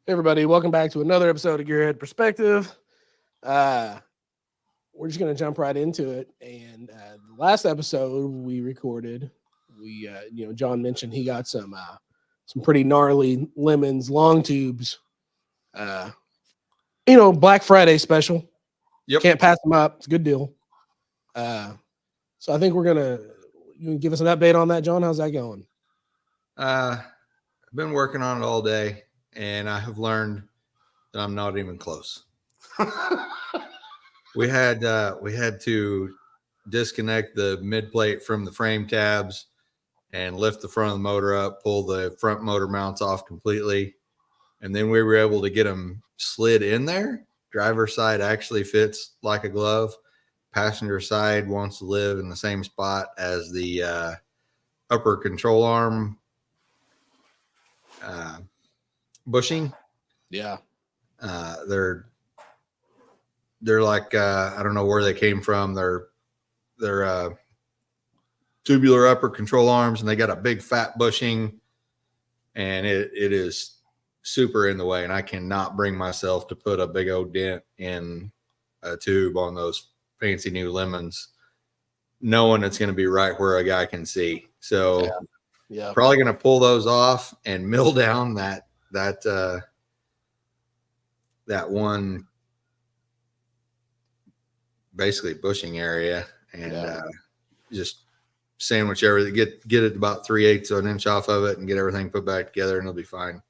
Hey everybody, welcome back to another episode of Gearhead Perspective. Uh, we're just gonna jump right into it. And the last episode we recorded, John mentioned he got some pretty gnarly lemons, long tubes. Uh, Black Friday special. Yep. Can't pass them up. It's a good deal. So I think you can give us an update on that, John. How's that going? I've been working on it all day, and I have learned that I'm not even close. we had to disconnect the mid plate from the frame tabs and lift the front of the motor up, pull the front motor mounts off completely, and then we were able to get them slid in there. Driver's side actually fits like a glove. Passenger side wants to live in the same spot as the upper control arm bushing. Yeah. They're like I don't know where they came from. They're tubular upper control arms, and they got a big fat bushing, and it is super in the way, and I cannot bring myself to put a big old dent in a tube on those fancy new lemons, knowing it's going to be right where a guy can see. So yeah. Probably going to pull those off and mill down that one basically bushing area, and just sandwich everything, get it about 3/8 of an inch off of it, and get everything put back together, and it'll be fine.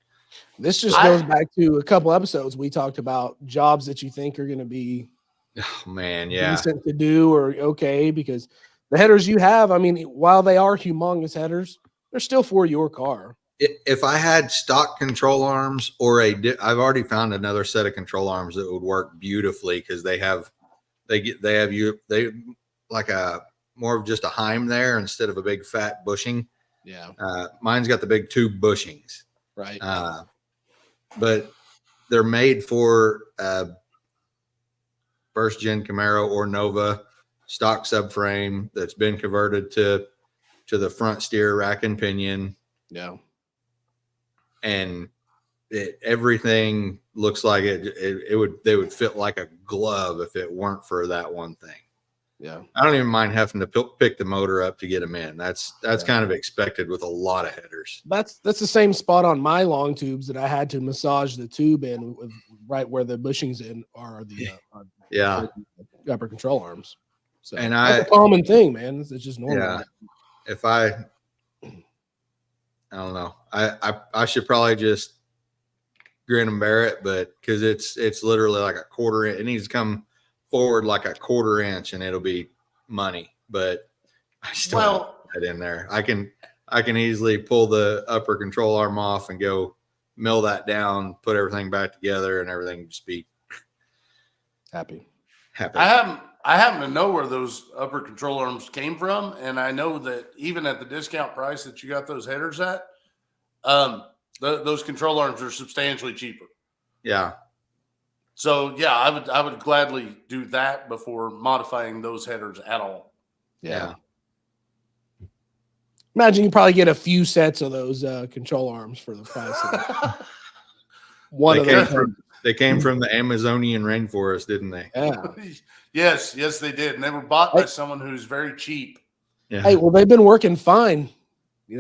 This just goes back to a couple episodes we talked about jobs that you think are going to be decent to do or okay, because the headers you have, I mean, while they are humongous headers, they're still for your car. If I had stock control arms or I've already found another set of control arms that would work beautifully, because they like a more of just a Heim there instead of a big fat bushing. Yeah. Mine's got the big tube bushings. Right. But they're made for first gen Camaro or Nova stock subframe that's been converted to the front steer rack and pinion. Yeah. And everything looks like they would fit like a glove if it weren't for that one thing. Yeah. I don't even mind having to pick the motor up to get them in. That's kind of expected with a lot of headers. That's the same spot on my long tubes that I had to massage the tube in, right where the bushings in are the upper control arms. So and that's a common thing, man. It's just normal. Yeah. If I don't know, I should probably just grin and bear it, but because it's literally like a quarter inch. It needs to come forward like a quarter inch, and it'll be money. But I still put that in there. I can easily pull the upper control arm off and go mill that down, put everything back together, and everything just be happy. I happen to know where those upper control arms came from, and I know that even at the discount price that you got those headers at, those control arms are substantially cheaper. Yeah. So yeah, I would gladly do that before modifying those headers at all. Yeah. Imagine you probably get a few sets of those control arms for the price of one of them. They came from the Amazonian rainforest, didn't they? Yeah. Yes, they did. And they were bought by someone who's very cheap. Yeah. Hey, well, they've been working fine. They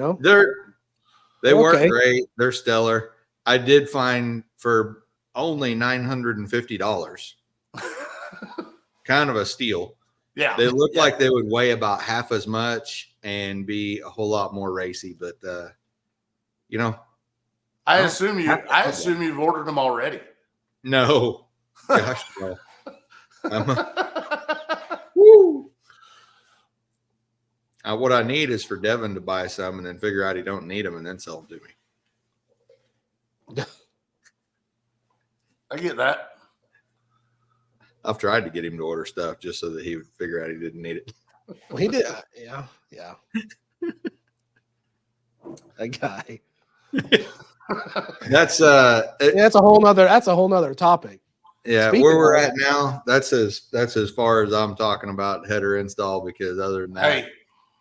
work great. They're stellar. I did find for only $950. Kind of a steal. Yeah. They look like they would weigh about half as much and be a whole lot more racy, but I assume you've ordered them already. No. Gosh, no. What I need is for Devin to buy some and then figure out he don't need them and then sell them to me. I get that. I've tried to get him to order stuff just so that he would figure out he didn't need it. Well, he did. Yeah. That guy. That's a whole nother topic. Yeah, where we're at now, that's as far as I'm talking about header install, because other than that,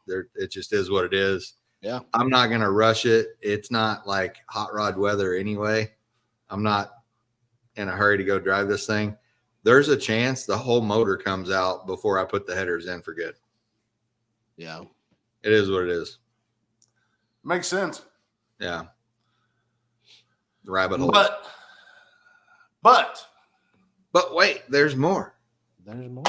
it just is what it is. Yeah. I'm not gonna rush it. It's not like hot rod weather anyway. I'm not in a hurry to go drive this thing, there's a chance the whole motor comes out before I put the headers in for good. Yeah. It is what it is. Makes sense. Yeah. Rabbit hole. But wait, there's more. There's more.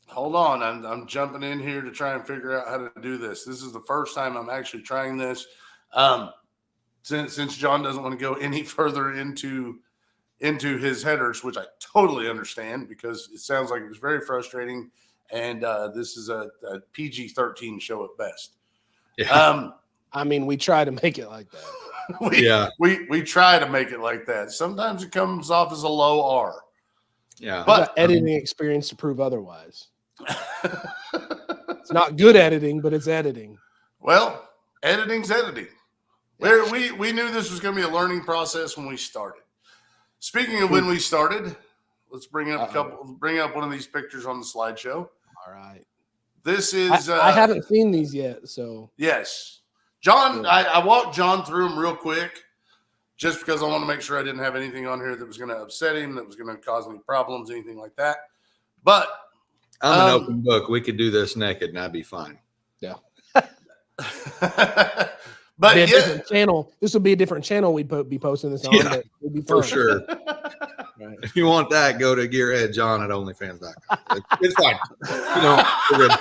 Hold on. I'm jumping in here to try and figure out how to do this. This is the first time I'm actually trying this. Since John doesn't want to go any further into his headers, which I totally understand because it sounds like it was very frustrating. And this is a PG-13 show at best. Yeah. I mean, we try to make it like that. We try to make it like that. Sometimes it comes off as a low R. Yeah. But editing experience to prove otherwise. It's not good editing, but it's editing. Well, editing's editing. We knew this was going to be a learning process when we started. Speaking of when we started, let's bring up one of these pictures on the slideshow. All right. This is I haven't seen these yet, so yes. John, I walked John through them real quick just because I want to make sure I didn't have anything on here that was going to upset him, that was going to cause any problems, anything like that. But I'm an open book. We could do this naked and I'd be fine. yeah. But a different channel. This will be a different channel we'd be posting this on. Yeah, but it'll be for fun. sure. Right. If you want that, go to Gearhead at OnlyFans.com. It's fine. We're good.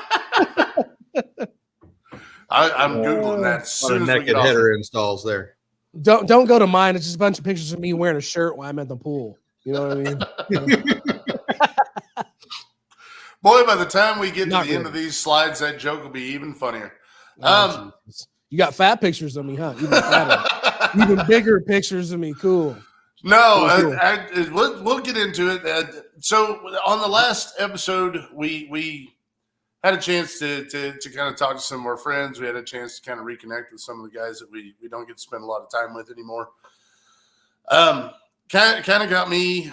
I'm Googling that as soon as we naked get off. header installs there. Don't go to mine. It's just a bunch of pictures of me wearing a shirt while I'm at the pool. You know what I mean? Boy, by the time we get to Not the end really. of these slides, that joke will be even funnier. Jesus. You got fat pictures of me, huh? Even fatter. Even bigger pictures of me. Cool. No, we'll get into it. So on the last episode, we had a chance to kind of talk to some of our friends. We had a chance to kind of reconnect with some of the guys that we don't get to spend a lot of time with anymore. Kind of got me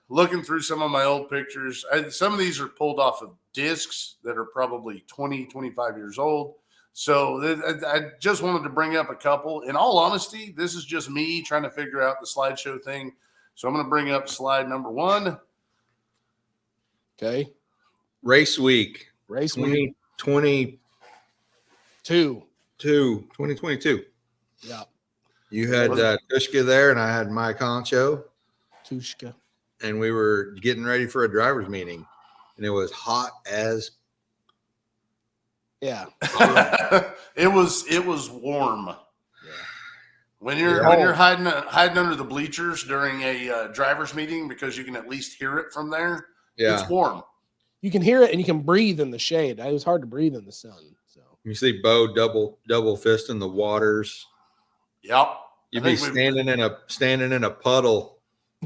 looking through some of my old pictures. Some of these are pulled off of discs that are probably 20, 25 years old. So I just wanted to bring up a couple. In all honesty, this is just me trying to figure out the slideshow thing. So I'm going to bring up slide number 1. Okay. Race week. Race week 2022. 2022. Yeah. You had Tushka there, and I had Mike Honcho, Tushka. and we were getting ready for a driver's meeting, and it was hot as. Yeah. It was warm. Yeah. When you're hiding under the bleachers during a driver's meeting because you can at least hear it from there. Yeah. It's warm. You can hear it and you can breathe in the shade. It was hard to breathe in the sun. So You see Bo double fist in the waters. Yep. You'd be standing in a puddle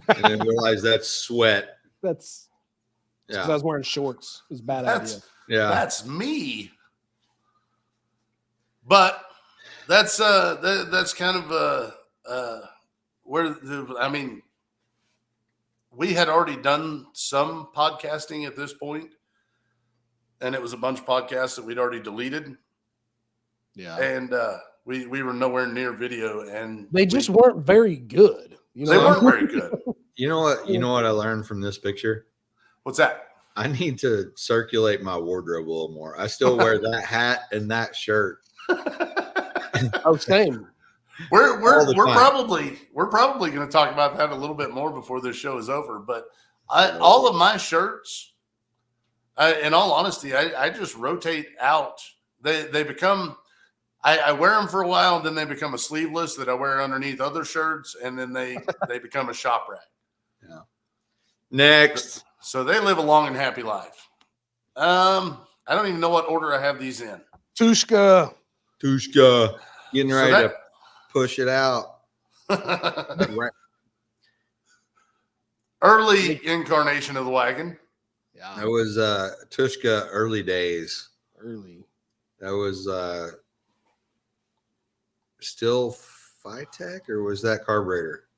and then realize that's sweat. that's Yeah. because I was wearing shorts. It was a bad idea. Yeah. That's me. But that's kind of we had already done some podcasting at this point, and it was a bunch of podcasts that we'd already deleted. Yeah. And we were nowhere near video, and They just weren't very good. You know, they weren't very good. You know what I learned from this picture? What's that? I need to circulate my wardrobe a little more. I still wear that hat and that shirt. Oh, same. We're probably going to talk about that a little bit more before this show is over. But all of my shirts, in all honesty, I just rotate out. They become. I wear them for a while, and then they become a sleeveless that I wear underneath other shirts, and then they become a shop rack. Yeah. Next. So they live a long and happy life. I don't even know what order I have these in. Tushka. Getting ready to push it out. Right. Early incarnation of the wagon. Yeah. That was Tushka early days. Early. That was still Phytech, or was that carburetor?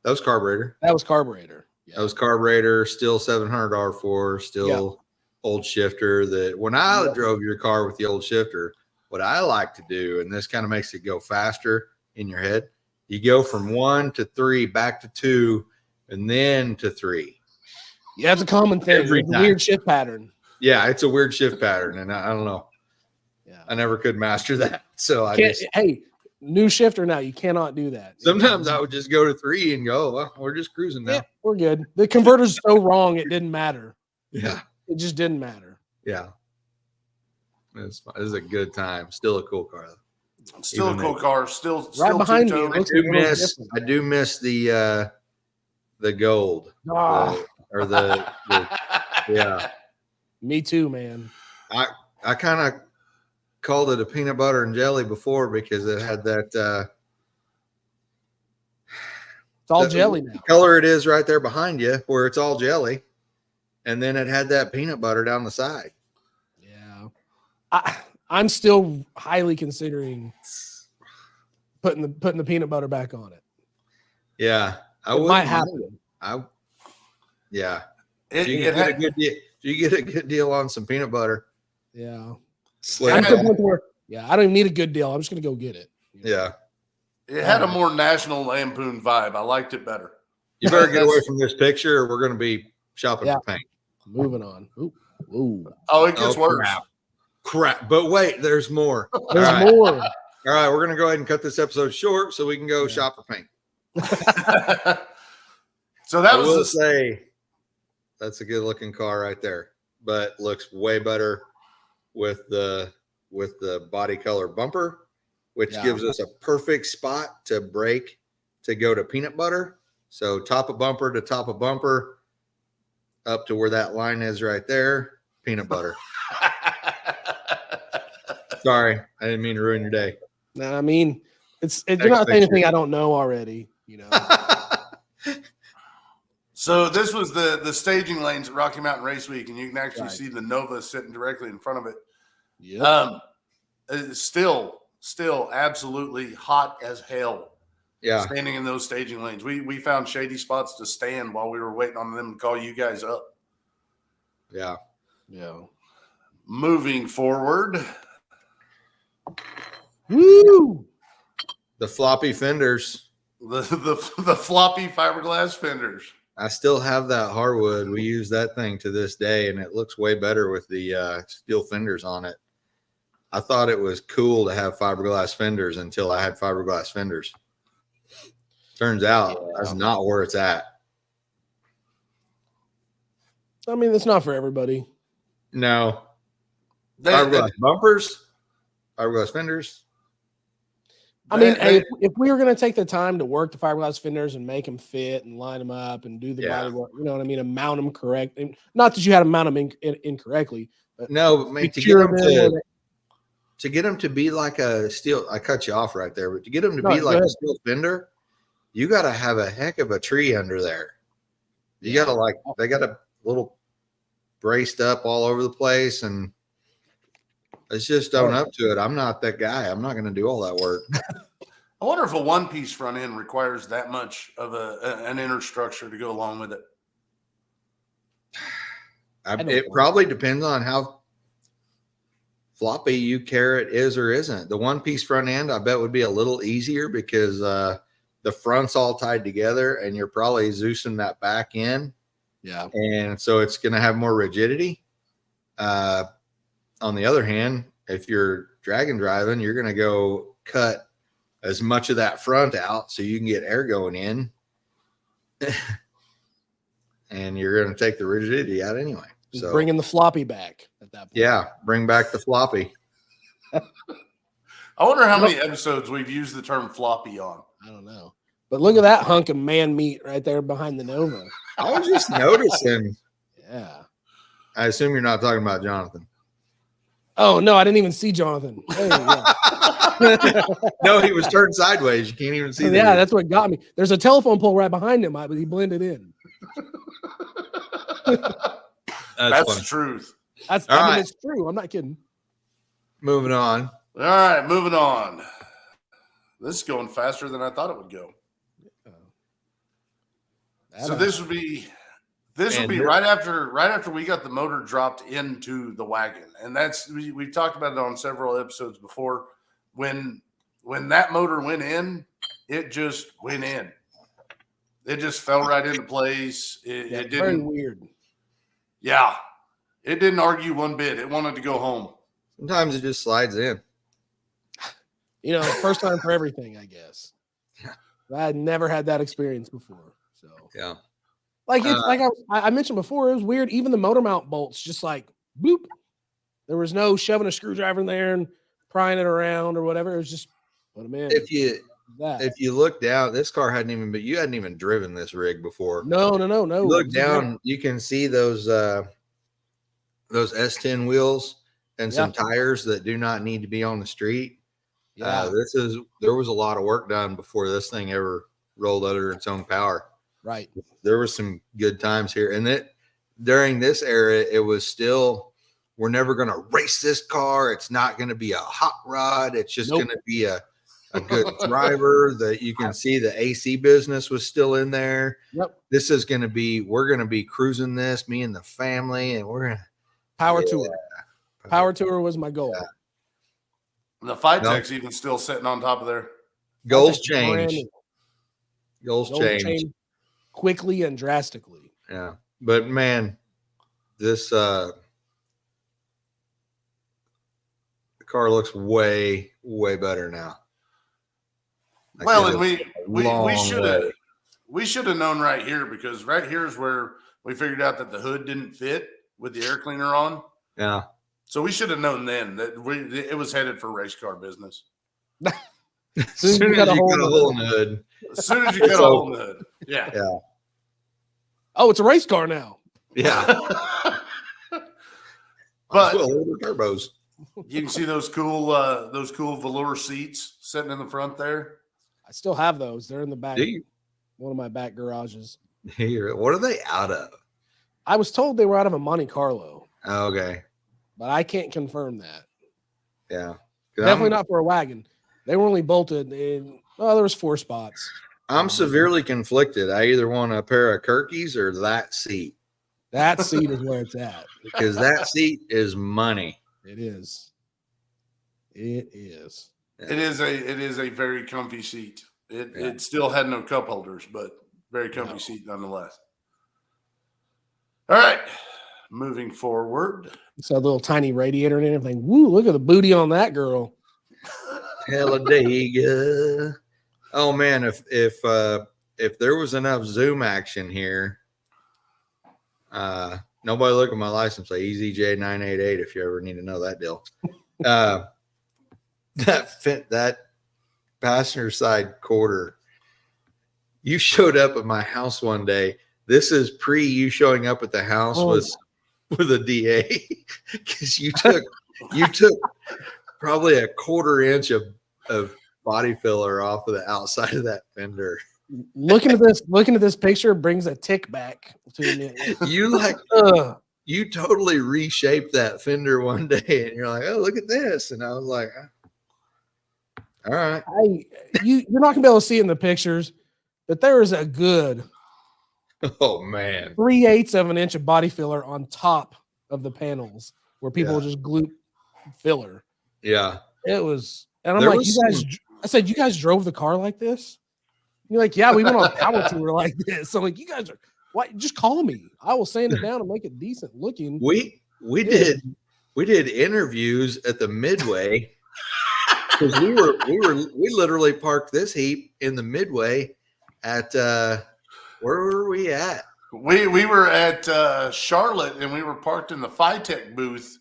That was carburetor. That was carburetor. Yeah. That was carburetor, still 700 R4, still old shifter. That when I drove your car with the old shifter, what I like to do, and this kind of makes it go faster in your head, You go from 1 to 3, back to 2, and then to 3. Yeah, it's a common thing. Every It's a time. weird shift pattern. Yeah, it's a weird shift pattern, and I don't know. Yeah. I never could master that. So I Can't, just hey, new shifter now. You cannot do that. sometimes I would just go to 3 and go, well, we're just cruising now. Yeah, we're good. The converter's so wrong, it didn't matter. Yeah. It just didn't matter. Yeah. It's fun. This is a good time. Still a cool car. Still Even a cool car. Still Right behind me. two-tone. It looks a little different. I do miss the gold. Ah. Yeah. Me too, man. I kind of called it a peanut butter and jelly before because it had that It's all jelly now. color it is right there behind you where it's all jelly. And then it had that peanut butter down the side. Yeah. I'm still highly considering putting the peanut butter back on it. Yeah. It might happen. Yeah. If you get a good deal on some peanut butter. Yeah. Slip I don't even need a good deal. I'm just gonna go get it. Yeah. It had a more National Lampoon vibe. I liked it better. You better get away from this picture or we're going to be shopping for paint. Moving on. Ooh. Oh, it gets worse. Crap. But wait, there's more. There's All right. more. All right. We're going to go ahead and cut this episode short so we can go shop for paint. So that I was will say that's a good looking car right there, but looks way better with the body color bumper, which gives us a perfect spot to brake to go to peanut butter. So top of bumper to top of bumper up to where that line is right there, peanut butter. Sorry, I didn't mean to ruin your day. No, I mean, you're not saying anything I don't know already, you know. So this was the staging lanes at Rocky Mountain Race Week, and you can actually see the Nova sitting directly in front of it. Yeah. It's still absolutely hot as hell. Yeah. Standing in those staging lanes. We found shady spots to stand while we were waiting on them to call you guys up. Yeah. Yeah. Moving forward. Woo! The floppy fenders. The floppy fiberglass fenders. I still have that hardwood. We use that thing to this day, and it looks way better with the steel fenders on it. I thought it was cool to have fiberglass fenders until I had fiberglass fenders. Turns out that's not where it's at. I mean, it's not for everybody. No. Fiberglass bumpers, fiberglass fenders. I mean, if we were going to take the time to work the fiberglass fenders and make them fit and line them up and do the body work, you know what I mean, and mount them correct. And not that you had to mount them incorrectly. But no, but man, to get them to be like a steel, I cut you off right there, but to get them to be like a steel fender, you got to have a heck of a tree under there. You got to they got a little braced up all over the place, and it's just own up to it. I'm not that guy. I'm not going to do all that work. I wonder if a one-piece front end requires that much of an inner structure to go along with it. It probably depends on how floppy you care it is or isn't. The one-piece front end, I bet, would be a little easier because the front's all tied together, and you're probably Zeusing that back in. Yeah. And so it's going to have more rigidity. On the other hand, if you're drag and driving, you're going to go cut as much of that front out so you can get air going in. And you're going to take the rigidity out anyway. So bringing the floppy back at that point. Yeah, bring back the floppy. I wonder how many episodes we've used the term floppy on. I don't know. But look at that hunk of man meat right there behind the Nova. I was just noticing. Yeah. I assume you're not talking about Jonathan. Oh, no, I didn't even see Jonathan. No, he was turned sideways. You can't even see that. Yeah, that's what got me. There's a telephone pole right behind him, but he blended in. That's the truth. I mean, it's true. I'm not kidding. Moving on. All right, moving on. This is going faster than I thought it would go. So this would be right after we got the motor dropped into the wagon, and that's we've talked about it on several episodes before. When that motor went in, it just went in. It just fell right into place. It Very didn't. weird. Yeah, it didn't argue one bit. It wanted to go home. Sometimes it just slides in. You know, first time for everything, I guess. Yeah. I had never had that experience before. So Yeah. like it's like I mentioned before, it was weird. Even the motor mount bolts, just like boop. There was no shoving a screwdriver in there and prying it around or whatever. It was just put them in. If you look down, this car you hadn't even driven this rig before. No. You look down, you can see those S10 wheels and some tires that do not need to be on the street. Yeah. There was a lot of work done before this thing ever rolled under its own power. Right. There were some good times here. And during this era, it was still, we're never going to race this car. It's not going to be a hot rod. It's just going to be a good driver. That you can see the AC business was still in there. Yep. This is going to be, we're going to be cruising this, me and the family, and we're going to Power tour. Power tour was my goal. Yeah. The Fitech's even still sitting on top of there. Goals change. Goals change quickly and drastically. Yeah. But man, this the car looks way, way better now. Well, and we should have known right here, because right here is where we figured out that the hood didn't fit with the air cleaner on. Yeah. So we should have known then that it was headed for race car business. As soon as you cut a hole in the hood. As soon as you cut a hole in the hood. Yeah. Yeah. Oh, it's a race car now. Yeah. But turbos. You can see those cool velour seats sitting in the front there. I still have those. They're in the back. Do you? One of my back garages. What are they out of? I was told they were out of a Monte Carlo. Oh, okay. But I can't confirm that. Yeah. Definitely not for a wagon. They were only bolted in, there was 4 spots. I'm severely conflicted. I either want a pair of Kirkies or that seat. That seat is where it's at. Because that seat is money. It is. It is. It is a very comfy seat. It still had no cup holders, but very comfy seat nonetheless. All right. Moving forward. It's a little tiny radiator and everything. Woo, look at the booty on that girl. Talladega. Oh man, if there was enough zoom action here, nobody look at my license plate, EZJ988 if you ever need to know that deal. That passenger side quarter. You showed up at my house one day. This is pre you showing up at the house with a DA, because you took probably a 1/4 inch of body filler off of the outside of that fender. Looking at this picture brings a tick back to me. You totally reshaped that fender one day, and you're like, oh, look at this. And I was like, all right. You're not gonna be able to see in the pictures, but there is a good 3/8 of an inch of body filler on top of the panels where people just glue filler. Yeah. It was, and I'm like, I said, you guys drove the car like this? And you're like, yeah, we went on a power tour like this. So I'm like, you guys are what? Just call me. I will sand it down and make it decent looking. We did interviews at the Midway. Because we literally parked this heap in the Midway at where were we at? We were at Charlotte, and we were parked in the Fitech booth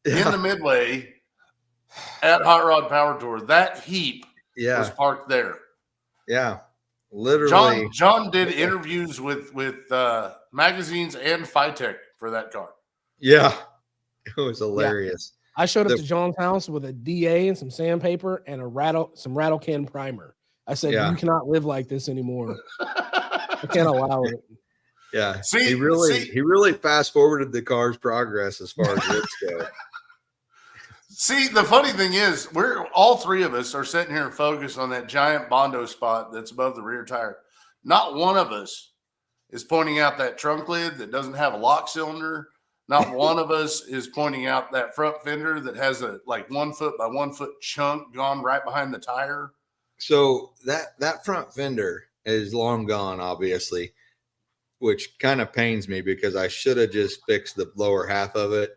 in the Midway at Hot Rod Power Tour. That heap was parked there. Yeah, literally. John did interviews with magazines and Fitech for that car. Yeah, it was hilarious. Yeah. I showed up to John's house with a DA and some sandpaper and some rattle can primer. I said, you cannot live like this anymore. I can't allow it. Yeah. He really fast forwarded the car's progress as far as rips go. See, the funny thing is, we're all 3 of us are sitting here focused on that giant Bondo spot that's above the rear tire. Not one of us is pointing out that trunk lid that doesn't have a lock cylinder. Not one of us is pointing out that front fender that has a 1 foot by 1 foot chunk gone right behind the tire. So that front fender is long gone, obviously, which kind of pains me because I should have just fixed the lower half of it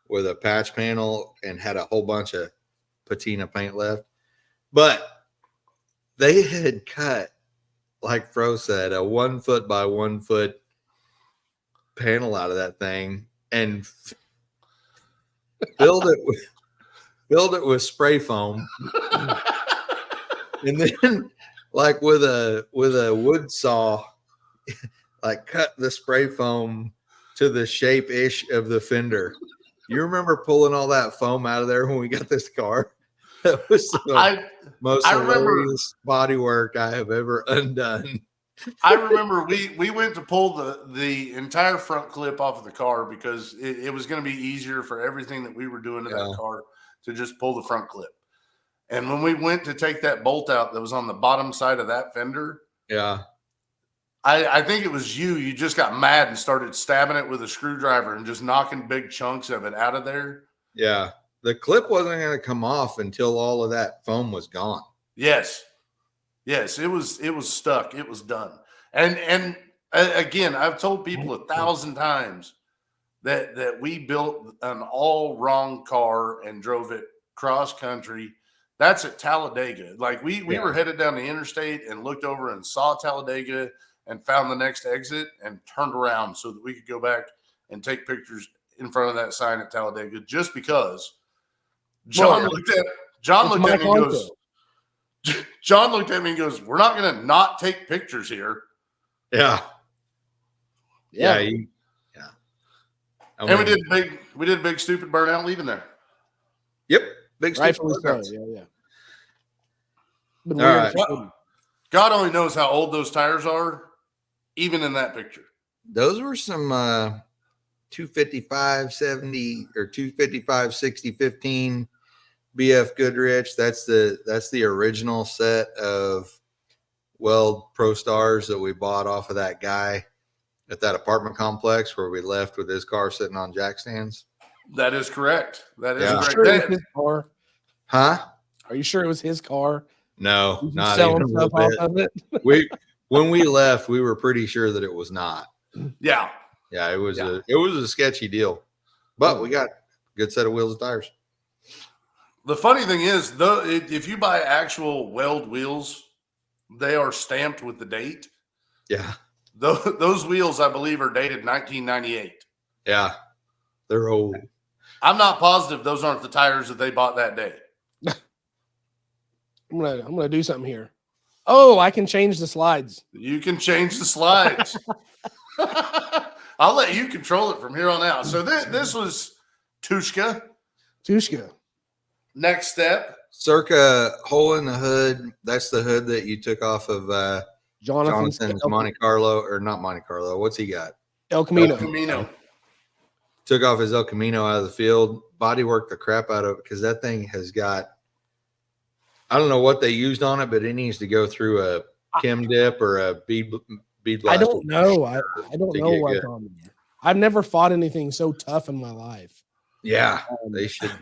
with a patch panel and had a whole bunch of patina paint left. But they had cut, like Fro said, a 1 foot by 1 foot panel out of that thing and filled it with spray foam. And then like with a wood saw, like cut the spray foam to the shape ish of the fender. You remember pulling all that foam out of there when we got this car? That was the most hilarious body work I have ever undone. I remember we went to pull the entire front clip off of the car because it was going to be easier for everything that we were doing to that car to just pull the front clip. And when we went to take that bolt out that was on the bottom side of that fender, I think it was you just got mad and started stabbing it with a screwdriver and just knocking big chunks of it out of there. Yeah. The clip wasn't going to come off until all of that foam was gone. Yes, it was stuck. It was done. And again, I've told people 1,000 times that we built an all wrong car and drove it cross country. That's at Talladega. Like we were headed down the interstate and looked over and saw Talladega and found the next exit and turned around so that we could go back and take pictures in front of that sign at Talladega just because John looked at me and goes, John looked at me and goes, "We're not going to not take pictures here." Yeah. And we did a big stupid burnout leaving there. Yep. Big rightfully so. All right. God only knows how old those tires are, even in that picture. Those were some 255 70 or 255 60 15 BF Goodrich. That's the original set of Weld Pro Stars that we bought off of that guy at that apartment complex where we left with his car sitting on jack stands. That is correct. That is correct. Sure it was his car? Huh? Are you sure it was his car? No, not even a little bit. Of it? When we left, we were pretty sure that it was not. Yeah. Yeah, it was a sketchy deal. But we got a good set of wheels and tires. The funny thing is, though, if you buy actual Weld wheels, they are stamped with the date. Yeah. Those wheels, I believe, are dated 1998. Yeah. They're old. I'm not positive those aren't the tires that they bought that day. I'm gonna do something here. Oh, I can change the slides. You can change the slides. I'll let you control it from here on out. So this was Tushka. Next step. Circa hole in the hood. That's the hood that you took off of Jonathan's Monte Carlo, or not Monte Carlo. What's he got? El Camino. Took off his El Camino out of the field. Body worked the crap out of it because that thing has got, I don't know what they used on it, but it needs to go through a chem dip or a bead blast. I don't know. I don't know what's on there. I've never fought anything so tough in my life. Yeah, they should.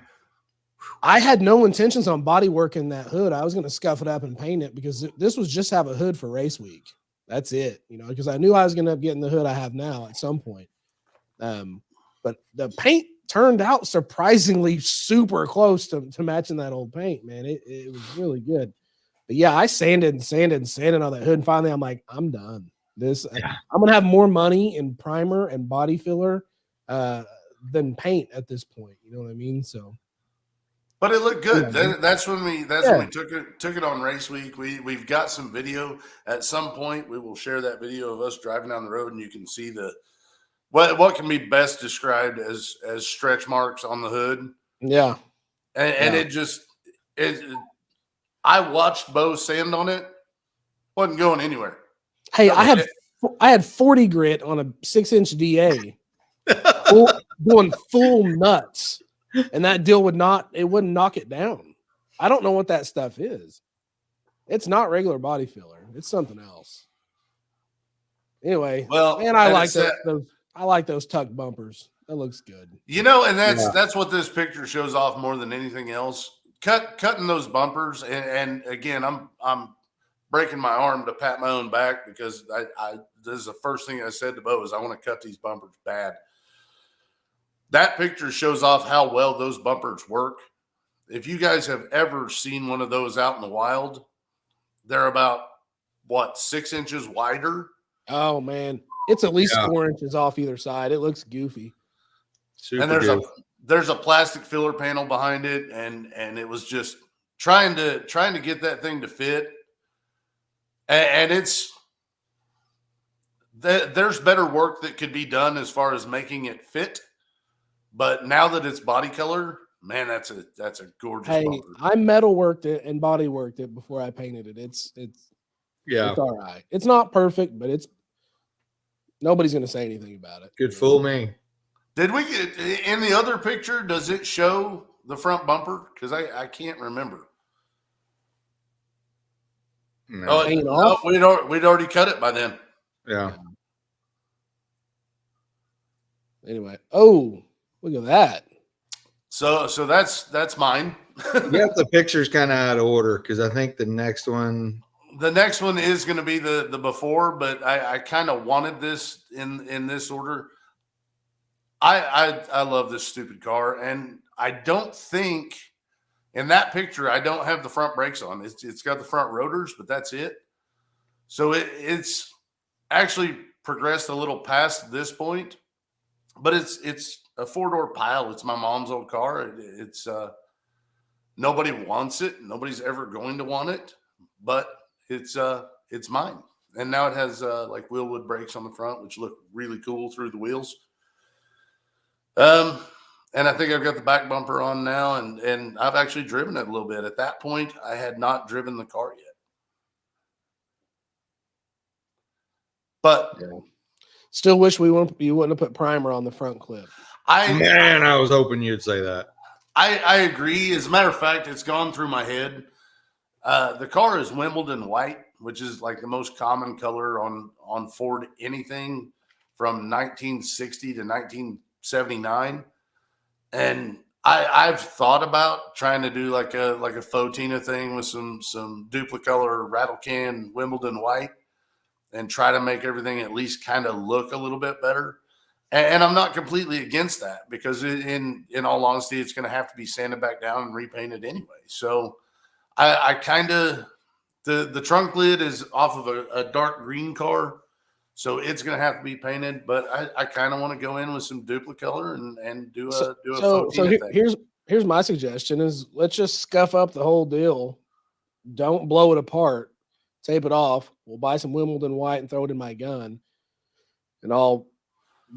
I had no intentions on body working that hood. I was going to scuff it up and paint it because this was just have a hood for race week. That's it, because I knew I was going to get in the hood I have now at some point. But the paint turned out surprisingly super close to matching that old paint, man. It was really good. But yeah, I sanded on that hood. And finally I'm like, I'm done. I'm going to have more money in primer and body filler than paint at this point. You know what I mean? So. But it looked good. That's when we took it on race week. We've got some video at some point. We will share that video of us driving down the road, and you can see what can be best described as stretch marks on the hood. Yeah, and I watched Bo sand on it. Wasn't going anywhere. Hey, I had 40 grit on a 6-inch DA, doing full nuts. And that deal wouldn't knock it down. I don't know what that stuff is. It's not regular body filler. It's something else. Anyway, and I like those tuck bumpers. That looks good. And that's what this picture shows off more than anything else. cutting those bumpers, and again, I'm breaking my arm to pat my own back because I this is the first thing I said to Bo is I want to cut these bumpers bad. That picture shows off how well those bumpers work. If you guys have ever seen one of those out in the wild, they're about 6 inches wider. Oh man, it's at least 4 inches off either side. It looks goofy. Super and there's a plastic filler panel behind it, and it was just trying to get that thing to fit. And there's better work that could be done as far as making it fit. But now that it's body color, man, that's a gorgeous bumper. I metal worked it and body worked it before I painted it. It's all right. It's not perfect, but nobody's gonna say anything about it. Could fool me. Did we get in the other picture? Does it show the front bumper? Because I can't remember. No. We'd already cut it by then. Yeah. Anyway, look at that. So that's mine. Yeah, the picture's kind of out of order because I think the next one is going to be the before, but I kind of wanted this in this order. I love this stupid car, and I don't think in that picture I don't have the front brakes on. It's got the front rotors, but that's it. So it's actually progressed a little past this point, but it's a 4-door pile. It's my mom's old car. It's nobody wants it. Nobody's ever going to want it, but it's mine. And now it has like wheelwood brakes on the front, which look really cool through the wheels. And I think I've got the back bumper on now, and I've actually driven it a little bit. At that point, I had not driven the car yet. But still wish you wouldn't have put primer on the front clip. I was hoping you'd say that. I agree. As a matter of fact, it's gone through my head. The car is Wimbledon white, which is like the most common color on Ford anything from 1960 to 1979. And I've thought about trying to do like a Fotina thing with some duplicolor rattle can Wimbledon white and try to make everything at least kind of look a little bit better. And I'm not completely against that because in all honesty, it's going to have to be sanded back down and repainted anyway. So I kind of, the trunk lid is off of a dark green car. So it's going to have to be painted, but I kind of want to go in with some duplicolor and do a so thing. Here's my suggestion is let's just scuff up the whole deal. Don't blow it apart. Tape it off. We'll buy some Wimbledon white and throw it in my gun. And I'll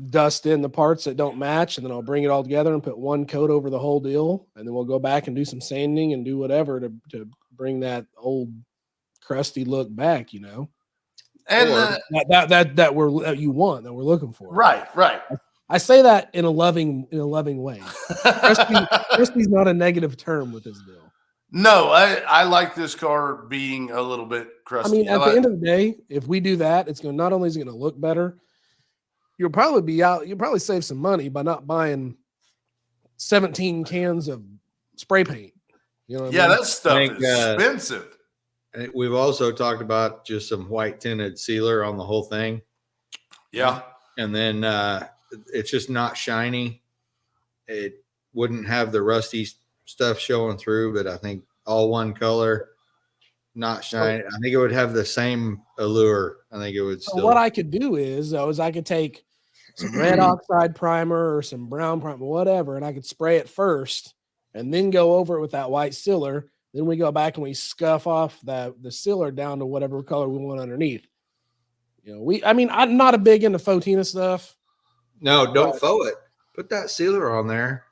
dust in the parts that don't match, and then I'll bring it all together and put one coat over the whole deal. And then we'll go back and do some sanding and do whatever to bring that old crusty look back, you know. And that we're looking for. Right. I say that in a loving way. Crusty's not a negative term with this deal. No, I like this car being a little bit crusty. I mean, at the end of the day, if we do that, it's going to not only is it going to look better, you'll probably save some money by not buying 17 cans of spray paint. You know what I mean? That stuff is expensive. We've also talked about just some white tinted sealer on the whole thing. Yeah. And then it's just not shiny. It wouldn't have the rusty stuff showing through, but I think all one color, not shiny. I think it would have the same allure. I think it would still. So what I could do is I could take some red oxide primer or some brown primer, whatever, and I could spray it first and then go over it with that white sealer. Then we go back and we scuff off the sealer down to whatever color we want underneath. You know, I'm not a big into Fotina stuff. No, don't faux it. Put that sealer on there,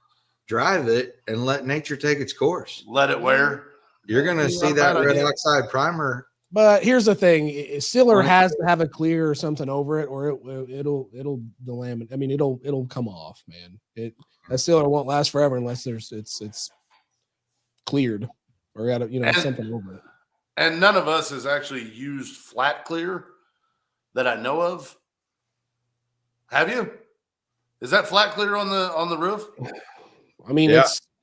drive it, and let nature take its course. Let it wear. You're going to see that red oxide primer. But here's the thing: sealer has to have a clear or something over it, or it'll delaminate. I mean, it'll come off, man. A sealer won't last forever unless it's cleared. Or got something over it. And none of us has actually used flat clear that I know of. Have you? Is that flat clear on the roof? I mean,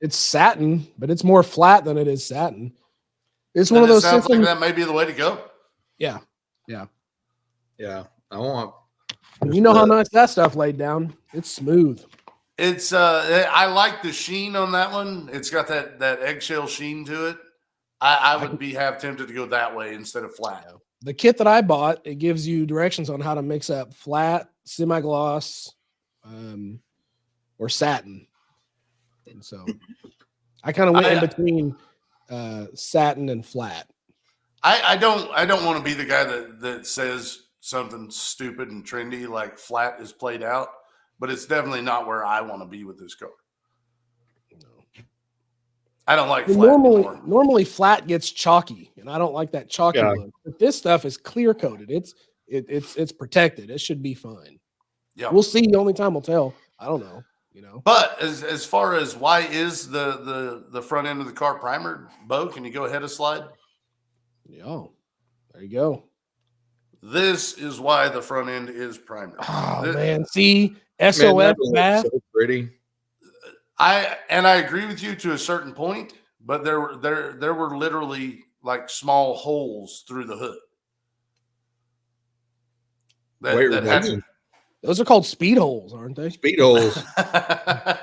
It's satin, but it's more flat than it is satin. It's Then one of it those sounds systems. like that may be the way to go. Yeah. Yeah, I want. You know how nice that stuff laid down. It's smooth. It's I like the sheen on that one. It's got that eggshell sheen to it. I would be half tempted to go that way instead of flat. Yeah. The kit that I bought, it gives you directions on how to mix up flat, semi-gloss, or satin. And so I kind of went in between satin and flat. I don't want to be the guy that says something stupid and trendy like flat is played out, but it's definitely not where I want to be with this car. I don't like flat anymore. Normally flat gets chalky, and I don't like that chalky look. But this stuff is clear coated. It's protected. It should be fine. Yeah, we'll see. The only time will tell. I don't know. But as far as why is the front end of the car primered, Bo, can you go ahead a slide? Yeah, there you go. This is why the front end is primered. Oh man, see, SOS bad. So pretty. I agree with you to a certain point, but there were literally like small holes through the hood. Those are called speed holes, aren't they? Speed holes. But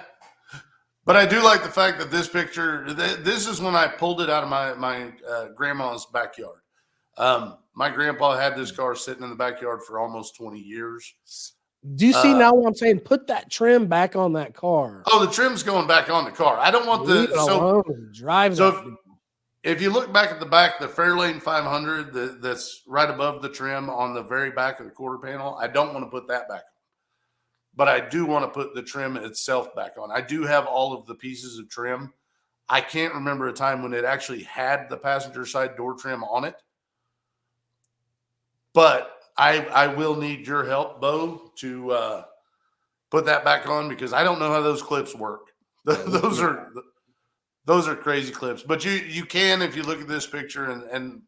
I do like the fact that this picture, this is when I pulled it out of my grandma's backyard. My grandpa had this car sitting in the backyard for almost 20 years. Do you see now what I'm saying? Put that trim back on that car. Oh, the trim's going back on the car. I don't want drive. So if you look back at the back, the Fairlane 500 that's right above the trim on the very back of the quarter panel, I don't want to put that back on. But I do want to put the trim itself back on. I do have all of the pieces of trim. I can't remember a time when it actually had the passenger side door trim on it. But I will need your help, Bo, to put that back on because I don't know how those clips work. Those are crazy clips. But you can if you look at this picture and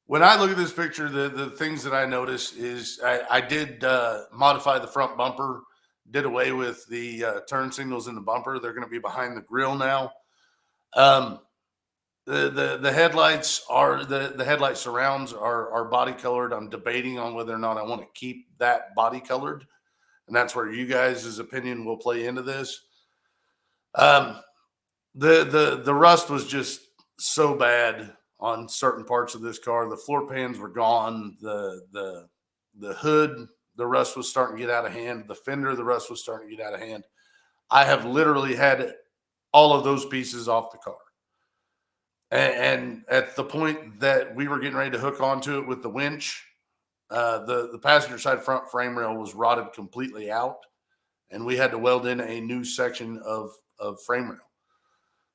when I look at this picture, the things that I notice is I did modify the front bumper, did away with the turn signals in the bumper. They're going to be behind the grill now. The headlights are the headlight surrounds are body colored. I'm debating on whether or not I want to keep that body colored, and that's where you guys' opinion will play into this. The rust was just so bad on certain parts of this car. The floor pans were gone. The hood, the rust was starting to get out of hand. The fender, the rust was starting to get out of hand. I have literally had all of those pieces off the car. And at the point that we were getting ready to hook onto it with the winch, the passenger side front frame rail was rotted completely out, and we had to weld in a new section of frame rail.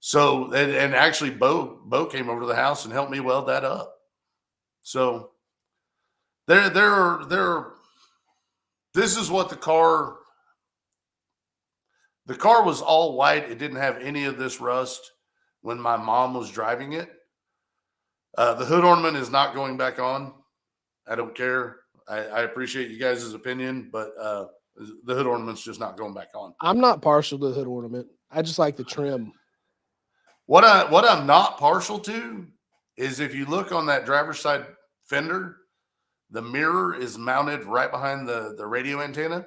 So, and actually Bo came over to the house and helped me weld that up. So this is what the car was all white. It didn't have any of this rust when my mom was driving it. The hood ornament is not going back on. I don't care. I appreciate you guys' opinion, but the hood ornament's just not going back on. I'm not partial to the hood ornament. I just like the trim. What I'm not partial to is if you look on that driver's side fender, the mirror is mounted right behind the radio antenna.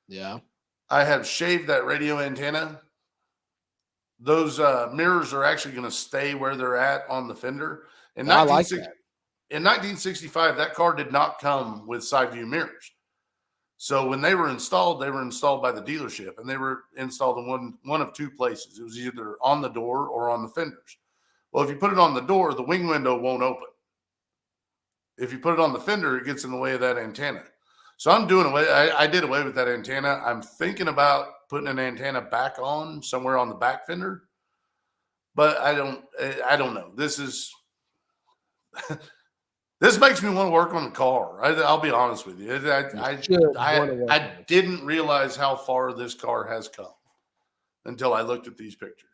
Yeah. I have shaved that radio antenna. Those mirrors are actually going to stay where they're at on the fender. In 1965, that car did not come with side view mirrors. So when they were installed by the dealership, and they were installed in one of two places. It was either on the door or on the fenders. Well, if you put it on the door, the wing window won't open. If you put it on the fender, it gets in the way of that antenna. So I did away with that antenna. I'm thinking about putting an antenna back on somewhere on the back fender, but I don't know. This makes me want to work on the car. I'll be honest with you. I didn't realize how far this car has come until I looked at these pictures.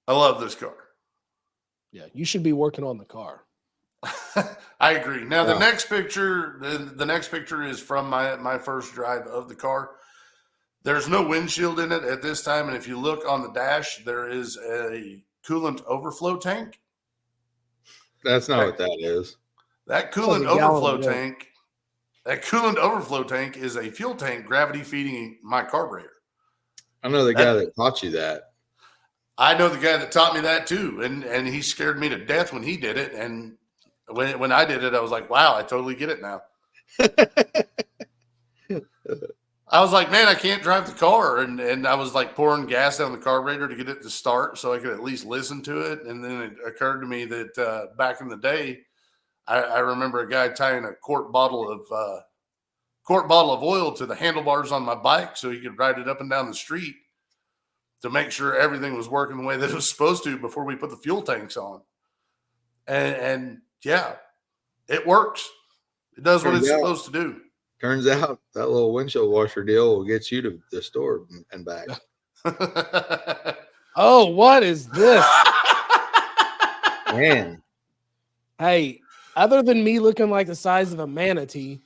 I love this car. Yeah, you should be working on the car. I agree. Now the next picture is from my first drive of the car. There's no windshield in it at this time, and if you look on the dash, there is a coolant overflow tank. That's not what that is. That like coolant a gallon overflow of milk. tank. That coolant overflow tank is a fuel tank gravity feeding my carburetor. I know the guy that taught you that. I know the guy that taught me that too, and he scared me to death when he did it. And when I did it, I was like, "Wow, I totally get it now." I was like, "Man, I can't drive the car," and I was like pouring gas down the carburetor to get it to start, so I could at least listen to it. And then it occurred to me that back in the day, I remember a guy tying a quart bottle of oil to the handlebars on my bike so he could ride it up and down the street to make sure everything was working the way that it was supposed to before we put the fuel tanks on. And yeah, it works. It does what it's supposed to do. Turns out that little windshield washer deal will get you to the store and back. Oh, what is this? Man, Hey, other than me looking like the size of a manatee,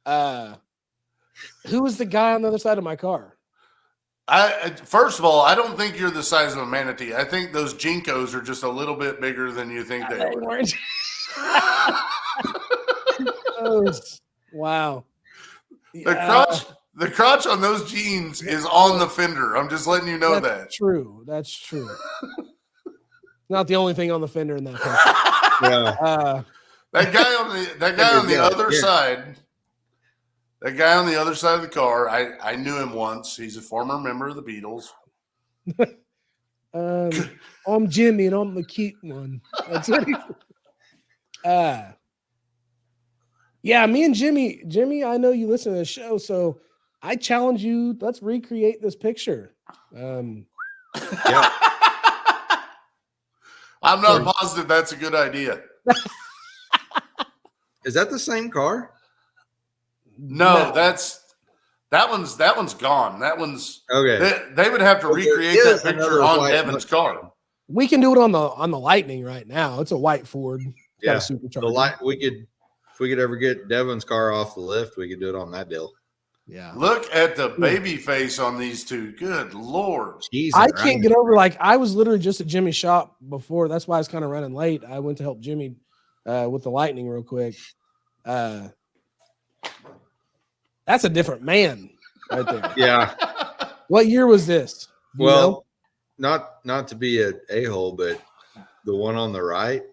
who was the guy on the other side of my car? First of all, I don't think you're the size of a manatee. I think those Jinkos are just a little bit bigger than you think they are. Oh, wow. The crotch on those jeans is on the fender. I'm just letting you know that. True. That's true. Not the only thing on the fender in that picture. yeah. That guy on the other side. That guy on the other side of the car, I knew him once. He's a former member of the Beatles. I'm Jimmy and I'm the cute one. That's what he yeah, me and Jimmy, I know you listen to the show, so I challenge you, let's recreate this picture. I'm not positive that's a good idea. Is that the same car? No, that one's gone. That one's okay. They would have to recreate that picture on Devin's car. We can do it on the Lightning right now. It's a white Ford. It's got a supercharger. If we could ever get Devin's car off the lift, we could do it on that deal. Yeah. Look at the baby face on these two. Good Lord. Jesus, I can't get over, like, I was literally just at Jimmy's shop before. That's why I was kind of running late. I went to help Jimmy with the Lightning real quick. That's a different man right there. Yeah. What year was this? Well, not to be an a-hole, but the one on the right,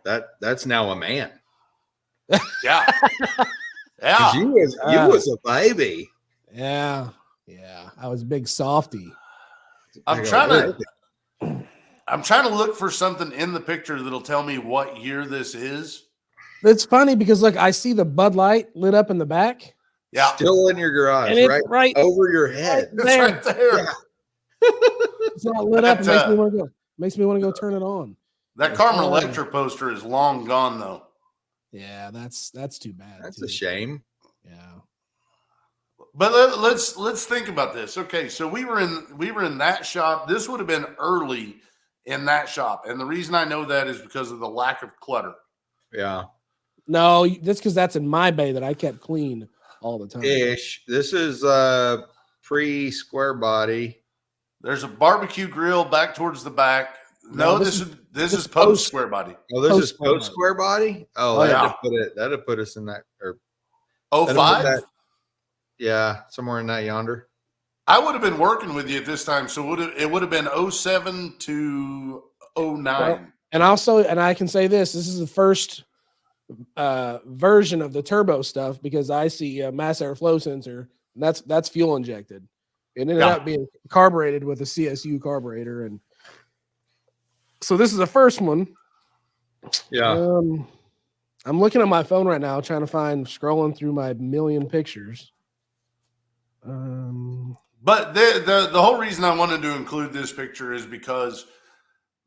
that's now a man. Yeah. Yeah. You was a baby. Yeah. I was a big softy. I'm trying to look for something in the picture that'll tell me what year this is. It's funny because, look, I see the Bud Light lit up in the back. Yeah. Still in your garage, And it's right over your head. It's right there. Yeah. It's not lit up. It makes me want to go turn it on. That Carmen Electra poster is long gone, though. Yeah, that's too bad. That's a shame. Yeah. But let's think about this. Okay, so we were in that shop. This would have been early in that shop, and the reason I know that is because of the lack of clutter. Yeah. No, that's because that's in my bay that I kept clean all the time. Ish. This is pre-square body. There's a barbecue grill back towards the back. No, this is post square body. Oh, this is post square body. Oh, that'd put us in that, or 05? Yeah, somewhere in that yonder. I would have been working with you at this time, so it would have been 07 to 09. Well, and I can say this is the first version of the turbo stuff, because I see a mass airflow sensor, and that's fuel injected. It ended up being carbureted with a CSU carburetor, and so this is the first one. Yeah. I'm looking at my phone right now, scrolling through my million pictures. But the whole reason I wanted to include this picture is because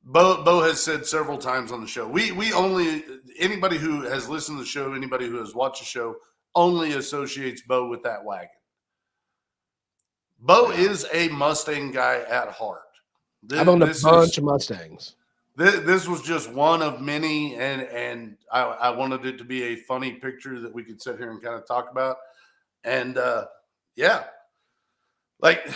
Bo has said several times on the show, we only, anybody who has listened to the show, anybody who has watched the show, only associates Bo with that wagon. Bo is a Mustang guy at heart. I've owned a bunch of Mustangs. This was just one of many, and I wanted it to be a funny picture that we could sit here and kind of talk about. And yeah, Like,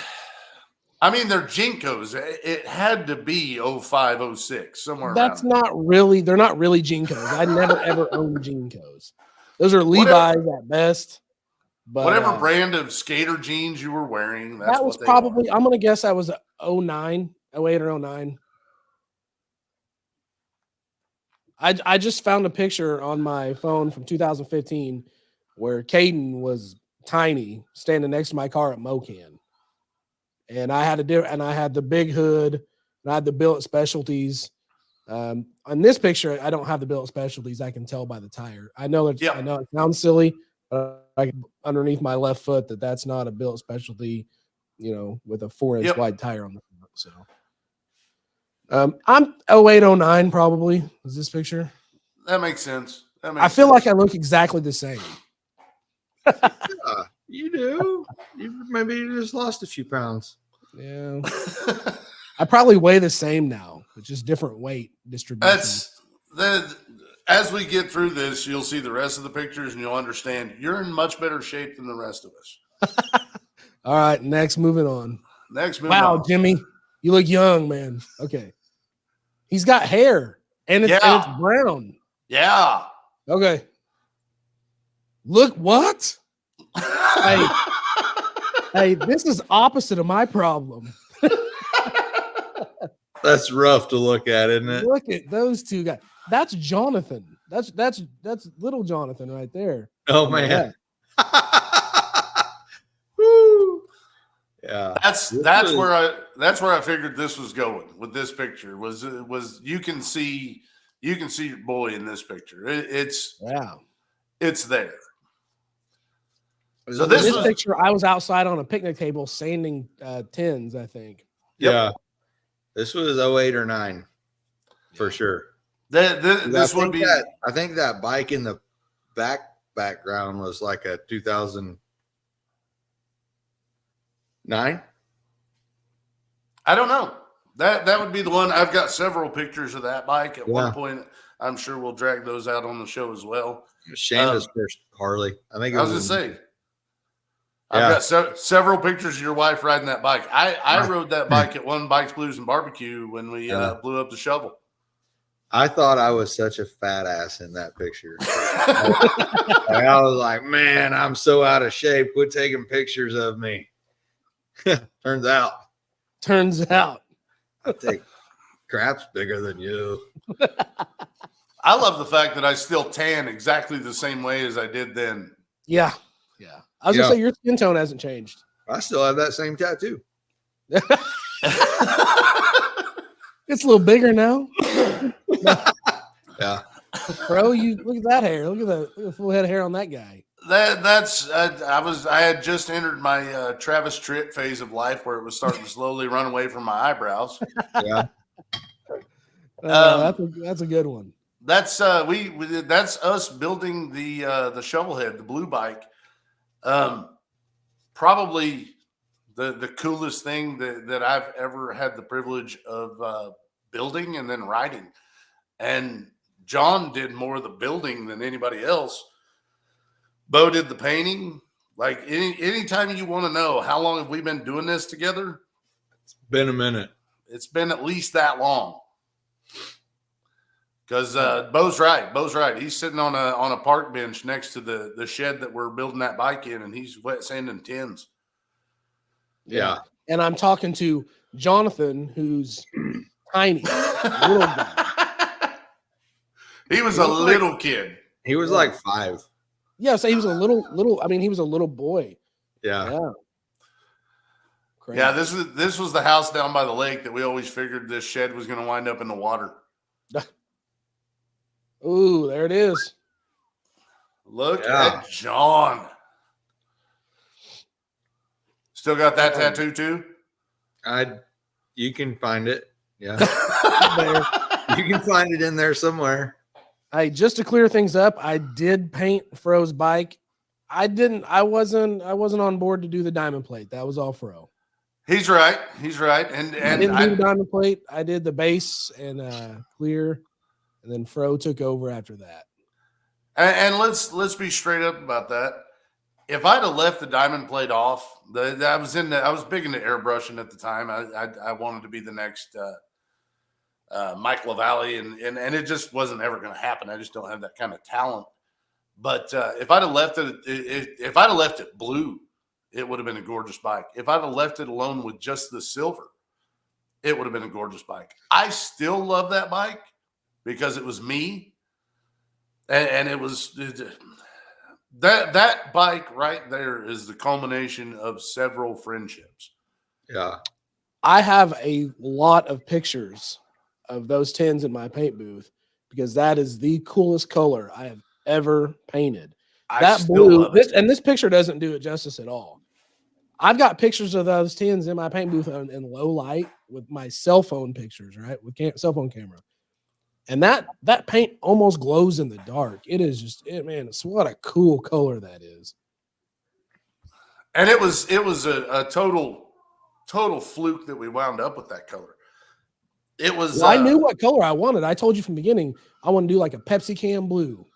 I mean, they're Jinkos. It had to be 05, 06, somewhere That's around. not really. They're not really Jinkos. I never ever owned Jinkos. Those are Whatever. Levi's at best. But Whatever brand of skater jeans you were wearing, that's that was what they probably. are. I'm gonna guess I was 09, 08 or 09. I just found a picture on my phone from 2015 where Caden was tiny standing next to my car at Mocan. And I had the big hood and I had the billet specialties. On this picture, I don't have the billet specialties. I can tell by the tire. I know it sounds silly, but underneath my left foot that's not a billet specialty, with a 4-inch wide tire on the front. So I'm 08, 09 probably is this picture. That makes sense. I feel like I look exactly the same. Yeah, you do. Maybe you just lost a few pounds. Yeah. I probably weigh the same now. It's just different weight distribution. As we get through this, you'll see the rest of the pictures and you'll understand you're in much better shape than the rest of us. All right, moving on. Wow, Jimmy, you look young, man. Okay. He's got hair and it's brown. Yeah. Okay. Look what? Hey, this is opposite of my problem. That's rough to look at, isn't it? Look at those two guys. That's Jonathan. That's little Jonathan right there. Oh man. Woo. Yeah. That's where I figured this was going with this picture. Was you can see your boy in this picture. It's there. So this picture, I was outside on a picnic table sanding tins, I think. Yep. Yeah. This was 08 or 9 for sure. This would be. I think that bike in the background was like a 2009. I don't know. That would be the one. I've got several pictures of that bike. At one point, I'm sure we'll drag those out on the show as well. Shanda's first Harley. I think. I was going to say. I've got several pictures of your wife riding that bike. I rode that bike at one Bikes, Blues, and Barbecue when we blew up the shovel. I thought I was such a fat ass in that picture. I was like, man, I'm so out of shape. Quit taking pictures of me. Turns out. I take craps bigger than you. I love the fact that I still tan exactly the same way as I did then. Yeah. Yeah. I was going to say your skin tone hasn't changed. I still have that same tattoo. It's a little bigger now. Yeah. Bro, you look at that hair. Look at the full head of hair on that guy. I had just entered my Travis Tritt phase of life where it was starting to slowly run away from my eyebrows. Yeah. That's a good one. That's that's us building the shovel head, the blue bike. Probably the coolest thing that I've ever had the privilege of building and then riding. And John did more of the building than anybody else. Bo did the painting. Like anytime you want to know how long have we been doing this together? It's been a minute. It's been at least that long. Because Bo's right. He's sitting on a park bench next to the shed that we're building that bike in, and he's wet sanding tins. Yeah. And I'm talking to Jonathan, who's tiny, little guy. He was a little kid. He was like 5. Yeah, so he was a little. I mean, he was a little boy. Yeah. Crazy. Yeah, this was the house down by the lake that we always figured this shed was going to wind up in the water. Ooh, there it is. Look at John. Still got that tattoo too? You can find it. Yeah. You can find it in there somewhere. Hey, just to clear things up, I did paint Fro's bike. I wasn't on board to do the diamond plate. That was all Fro. He's right. And I didn't do the diamond plate. I did the base and clear. And then Fro took over after that. And let's be straight up about that. if I'd have left the diamond plate off, I was big into airbrushing at the time. I wanted to be the next Mike LaValle, and it just wasn't ever going to happen. I just don't have that kind of talent. But if I'd have left it blue, it would have been a gorgeous bike. If I'd have left it alone with just the silver, it would have been a gorgeous bike. I still love that bike because it was me, and it was that bike right there is the culmination of several friendships. Yeah. I have a lot of pictures of those tins in my paint booth because that is the coolest color I have ever painted. That blue, this picture doesn't do it justice at all. I've got pictures of those tins in my paint booth in low light with my cell phone pictures, right? With cell phone camera. And that paint almost glows in the dark. It is just man, it's what a cool color that is. And it was a total fluke that we wound up with that color. It was. Well, I knew what color I wanted. I told you from the beginning I want to do like a Pepsi can blue.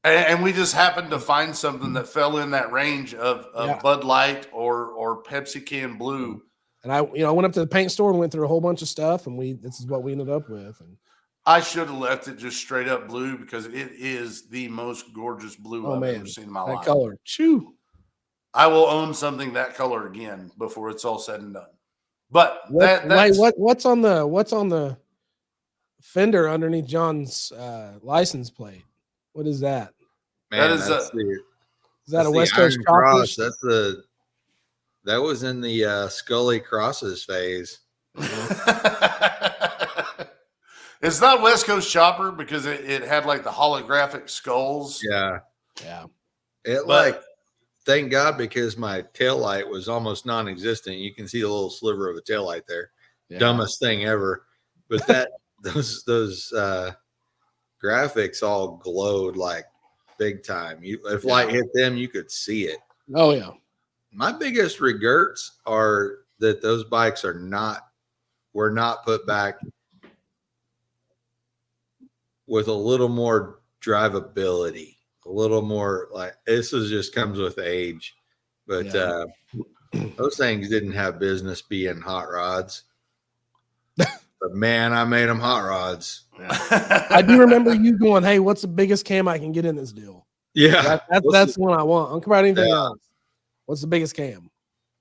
And we just happened to find something that fell in that range of Bud Light or Pepsi can blue. And I went up to the paint store and went through a whole bunch of stuff, and this is what we ended up with. And I should have left it just straight up blue because it is the most gorgeous blue I've ever seen in my life. That color, chew. I will own something that color again before it's all said and done. But what's on the fender underneath John's license plate? What is that? Man, is that a West Coast Cross? That was in the Scully Crosses phase. It's not West Coast Chopper because it had like the holographic skulls. Yeah. It thank God, because my tail light was almost non-existent. You can see a little sliver of a tail light there. Yeah. Dumbest thing ever. But those graphics all glowed like big time. If light hit them, you could see it. Oh yeah. My biggest regrets are that those bikes were not put back with a little more drivability, a little more like this just comes with age. But those things didn't have business being hot rods. But man, I made them hot rods. I do remember you going, "Hey, what's the biggest cam I can get in this deal?" Yeah, that's the one I want. I don't care about anything else. What's the biggest cam?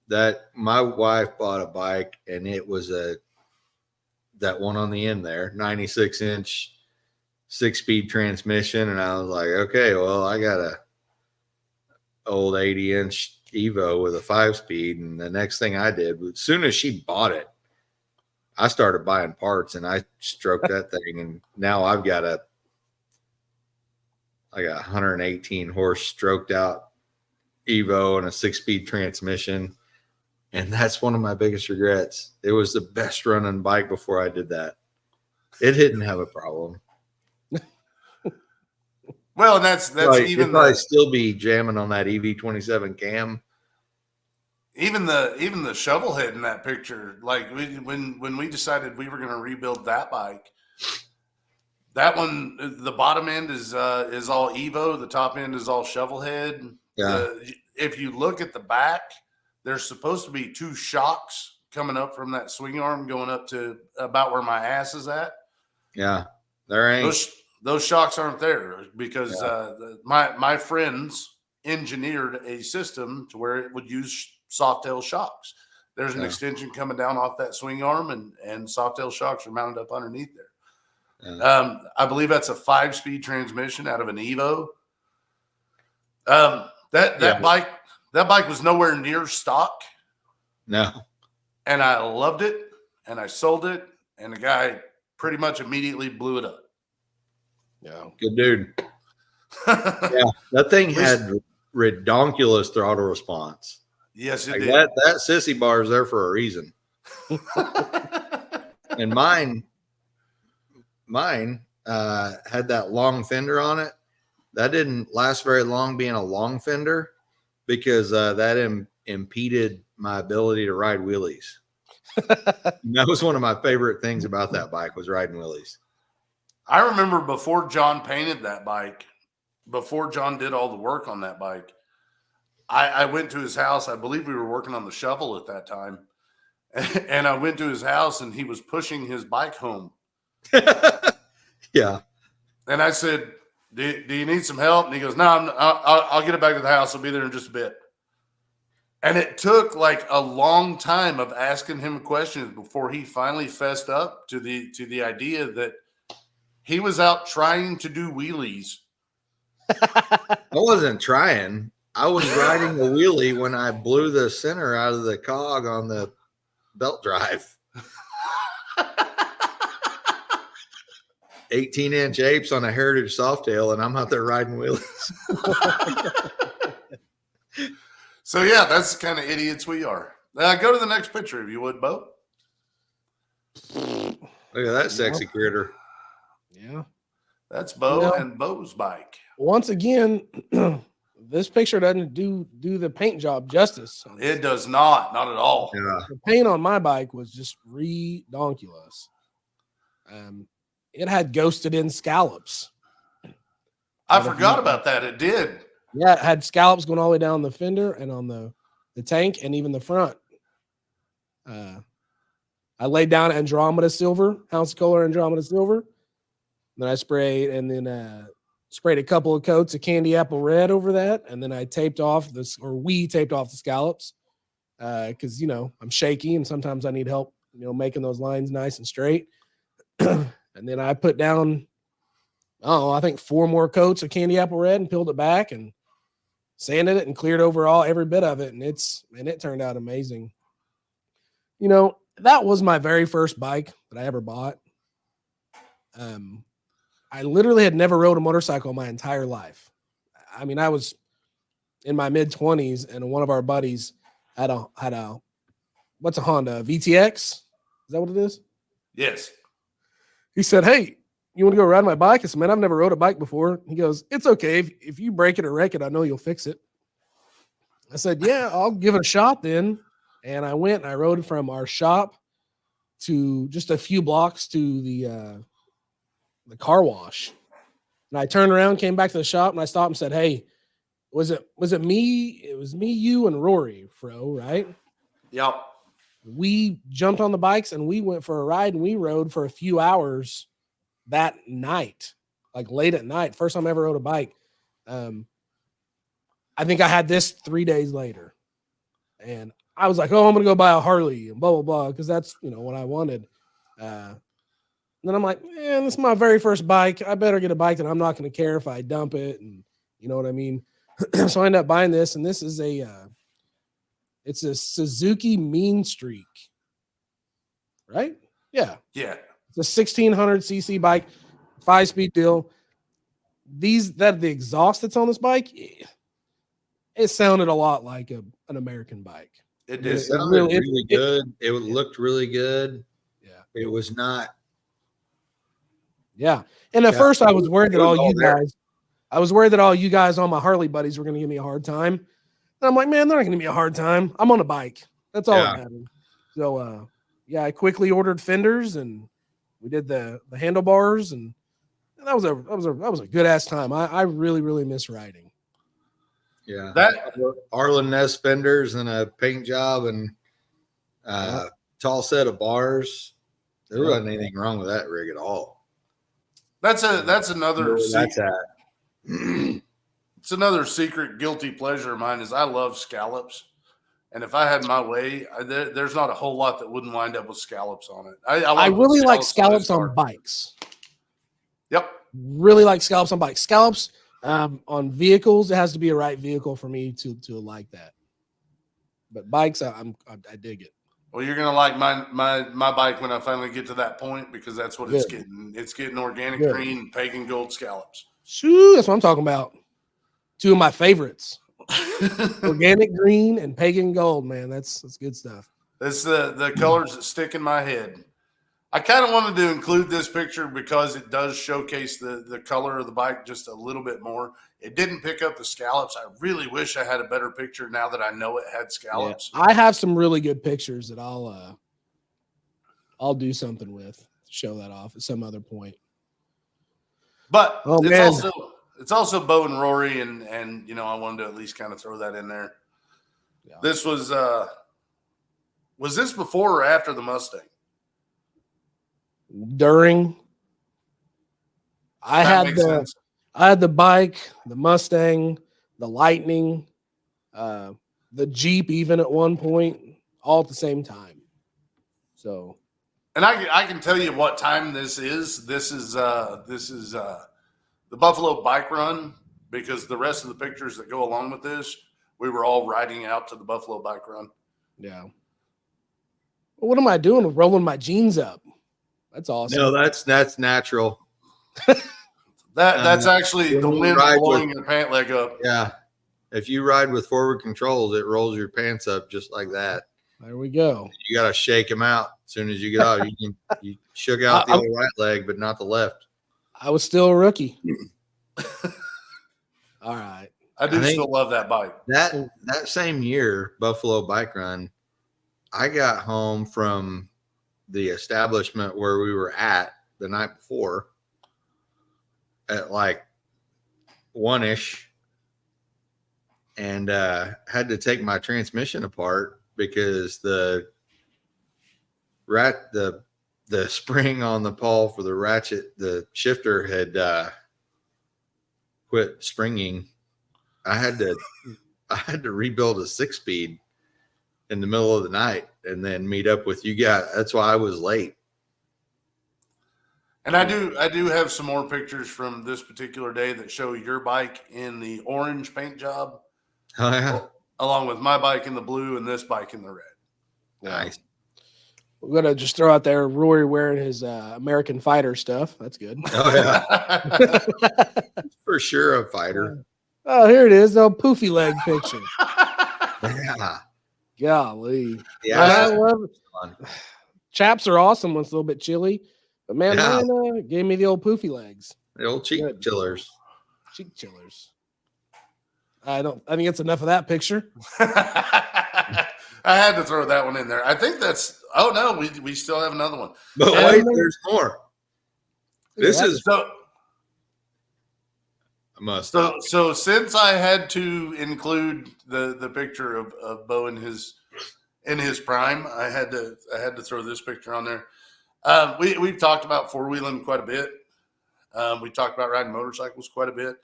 That my wife bought a bike, and it was that one on the end there, 96-inch 6-speed transmission, and I was like, okay, well, I got a old 80-inch Evo with a 5-speed, and the next thing I did, as soon as she bought it, I started buying parts, and I stroked that thing, and now I got 118 horse stroked out Evo and a 6-speed transmission, and that's one of my biggest regrets. It was the best running bike before I did that. It didn't have a problem. Well, that's even I'd still be jamming on that EV27 cam. Even the shovel head in that picture, like when we decided we were going to rebuild that bike, that one, the bottom end is all Evo, the top end is all shovel head. Yeah. If you look at the back, there's supposed to be 2 shocks coming up from that swing arm going up to about where my ass is at. Yeah, there ain't. Those shocks aren't there because my friends engineered a system to where it would use soft-tail shocks. There's an extension coming down off that swing arm, and soft-tail shocks are mounted up underneath there. Yeah. I believe that's a 5-speed transmission out of an Evo. That bike was nowhere near stock. No. And I loved it, and I sold it, and the guy pretty much immediately blew it up. Yeah. Good dude. Yeah, that thing had redonkulous throttle response. Yes, it did. That sissy bar is there for a reason. And mine had that long fender on it. That didn't last very long being a long fender because that impeded my ability to ride wheelies. That was one of my favorite things about that bike was riding wheelies. I remember before John painted that bike, before John did all the work on that bike, I went to his house. I believe we were working on the shovel at that time. And I went to his house and he was pushing his bike home. Yeah. And I said, do you need some help? And he goes, no, I'll get it back to the house. I'll be there in just a bit. And it took like a long time of asking him questions before he finally fessed up to the idea that he was out trying to do wheelies. I wasn't trying. I was riding a wheelie when I blew the center out of the cog on the belt drive. 18-inch apes on a Heritage Softail, and I'm out there riding wheelies. So, yeah, that's the kind of idiots we are. Go to the next picture, if you would, Bo. Look at that sexy critter. Yeah. That's Bo No. and Bo's bike. Once again, this picture doesn't do the paint job justice. It does not at all. Yeah. The paint on my bike was just redonkulous. It had ghosted in scallops. I forgot about that. It did. Yeah, it had scallops going all the way down the fender and on the tank and even the front. I laid down Andromeda silver, House Color Andromeda silver. Then I sprayed a couple of coats of candy apple red over that, and then I taped off we taped off the scallops because I'm shaky and sometimes I need help making those lines nice and straight. And then I put down I think 4 more coats of candy apple red and peeled it back and sanded it and cleared over every bit of it, and it turned out amazing. That was my very first bike that I ever bought. I literally had never rode a motorcycle my entire life. I mean, I was in my mid-20s, and one of our buddies had a what's a Honda? VTX? Is that what it is? Yes. He said, "Hey, you want to go ride my bike?" I said, "Man, I've never rode a bike before." He goes, "It's okay. If you break it or wreck it, I know you'll fix it." I said, "Yeah, I'll give it a shot then." And I went and I rode from our shop to just a few blocks to the car wash. And I turned around, came back to the shop, and I stopped and said, "Hey, was it me? It was me, you, and Rory, Fro, right?" Yep. We jumped on the bikes and we went for a ride and we rode for a few hours that night, like late at night. First time I ever rode a bike. I think I had this 3 days later. And I was like, "Oh, I'm going to go buy a Harley and blah, blah, blah," because that's, what I wanted. And then I'm like, "Man, this is my very first bike. I better get a bike that I'm not going to care if I dump it." And you know what I mean? So I ended up buying this, and this is it's a Suzuki Mean Streak, right? Yeah. Yeah. It's a 1600cc bike, 5-speed deal. The exhaust that's on this bike, it sounded a lot like an American bike. It It did. sounded really good. It looked really good. Yeah. It was not. Yeah. And at Yeah, first I was worried that it was all all you there. guys, I was worried that all you guys, all my Harley buddies, were going to give me a hard time. And I'm like, "Man, they're not going to give me a hard time. I'm on a bike. That's all that matters." So, I quickly ordered fenders and we did the handlebars, and that was a good ass time. I really, really miss riding. Yeah. That Arlen Ness fenders and a paint job and tall set of bars. There wasn't anything wrong with that rig at all. that's another Where that's at. it's another secret guilty pleasure of mine is I love scallops. And if I had my way, there's not a whole lot that wouldn't wind up with scallops on it. I really like scallops on bikes. Yep. Really like scallops on bikes. Scallops on vehicles, it has to be a right vehicle for me to like that. But bikes, I dig it. Well, you're gonna like my bike when I finally get to that point because that's what it's getting. It's getting organic green pagan gold scallops. Shoo, that's what I'm talking about. 2 of my favorites. Organic green and pagan gold, man. That's good stuff. That's the colors that stick in my head. I kind of wanted to include this picture because it does showcase the color of the bike just a little bit more. It didn't pick up the scallops. I really wish I had a better picture now that I know it had scallops. Yeah, I have some really good pictures that I'll do something with. Show that off at some other point. But it's It's also Bo and Rory, and you know, I wanted to at least kind of throw that in there. Yeah. This was this before or after the Mustang? During, I That had makes sense. the bike, the Mustang, the Lightning, the Jeep, even at one point, all at the same time. So, And I can tell you what time this is. This is the Buffalo Bike Run, because the rest of the pictures that go along with this, we were all riding out to the Buffalo Bike Run. yeah. Well, what am I doing with rolling my jeans up? That's awesome. No, that's natural. That's actually the when you wind ride blowing with- your pant leg up. Yeah. If you ride with forward controls, it rolls your pants up just like that. There we go. You got to shake them out as soon as you get out. You shook out the old right leg, but not the left. I was still a rookie. All right. I do I think- still love that bike. That same year, Buffalo Bike Run, I got home from the establishment where we were at the night before at like 1-ish, and had to take my transmission apart because the spring on the pawl for the ratchet, the shifter had quit springing. I had to rebuild a 6-speed in the middle of the night and then meet up with you guys. That's why I was late. And I do have some more pictures from this particular day that show your bike in the orange paint job, Oh yeah, along with my bike in the blue and this bike in the red. nice. We're gonna just throw out there Rory wearing his American Fighter stuff. That's good. Oh yeah, for sure a fighter. Oh, here it is, the old poofy leg picture. Yeah, Golly. yeah. I love it. Fun. Chaps are awesome when it's a little bit chilly. But man, Yeah. mine gave me the old poofy legs. The old cheek Good. chillers. Cheek chillers. I think it's enough of that picture. I had to throw that one in there. I think that's. Oh no, we still have another one. But Yeah. wait, there's more. This Yeah. is So a must. so since I had to include the picture of Bo in his prime, I had to throw this picture on there. We've talked about four-wheeling quite a bit. We talked about riding motorcycles quite a bit.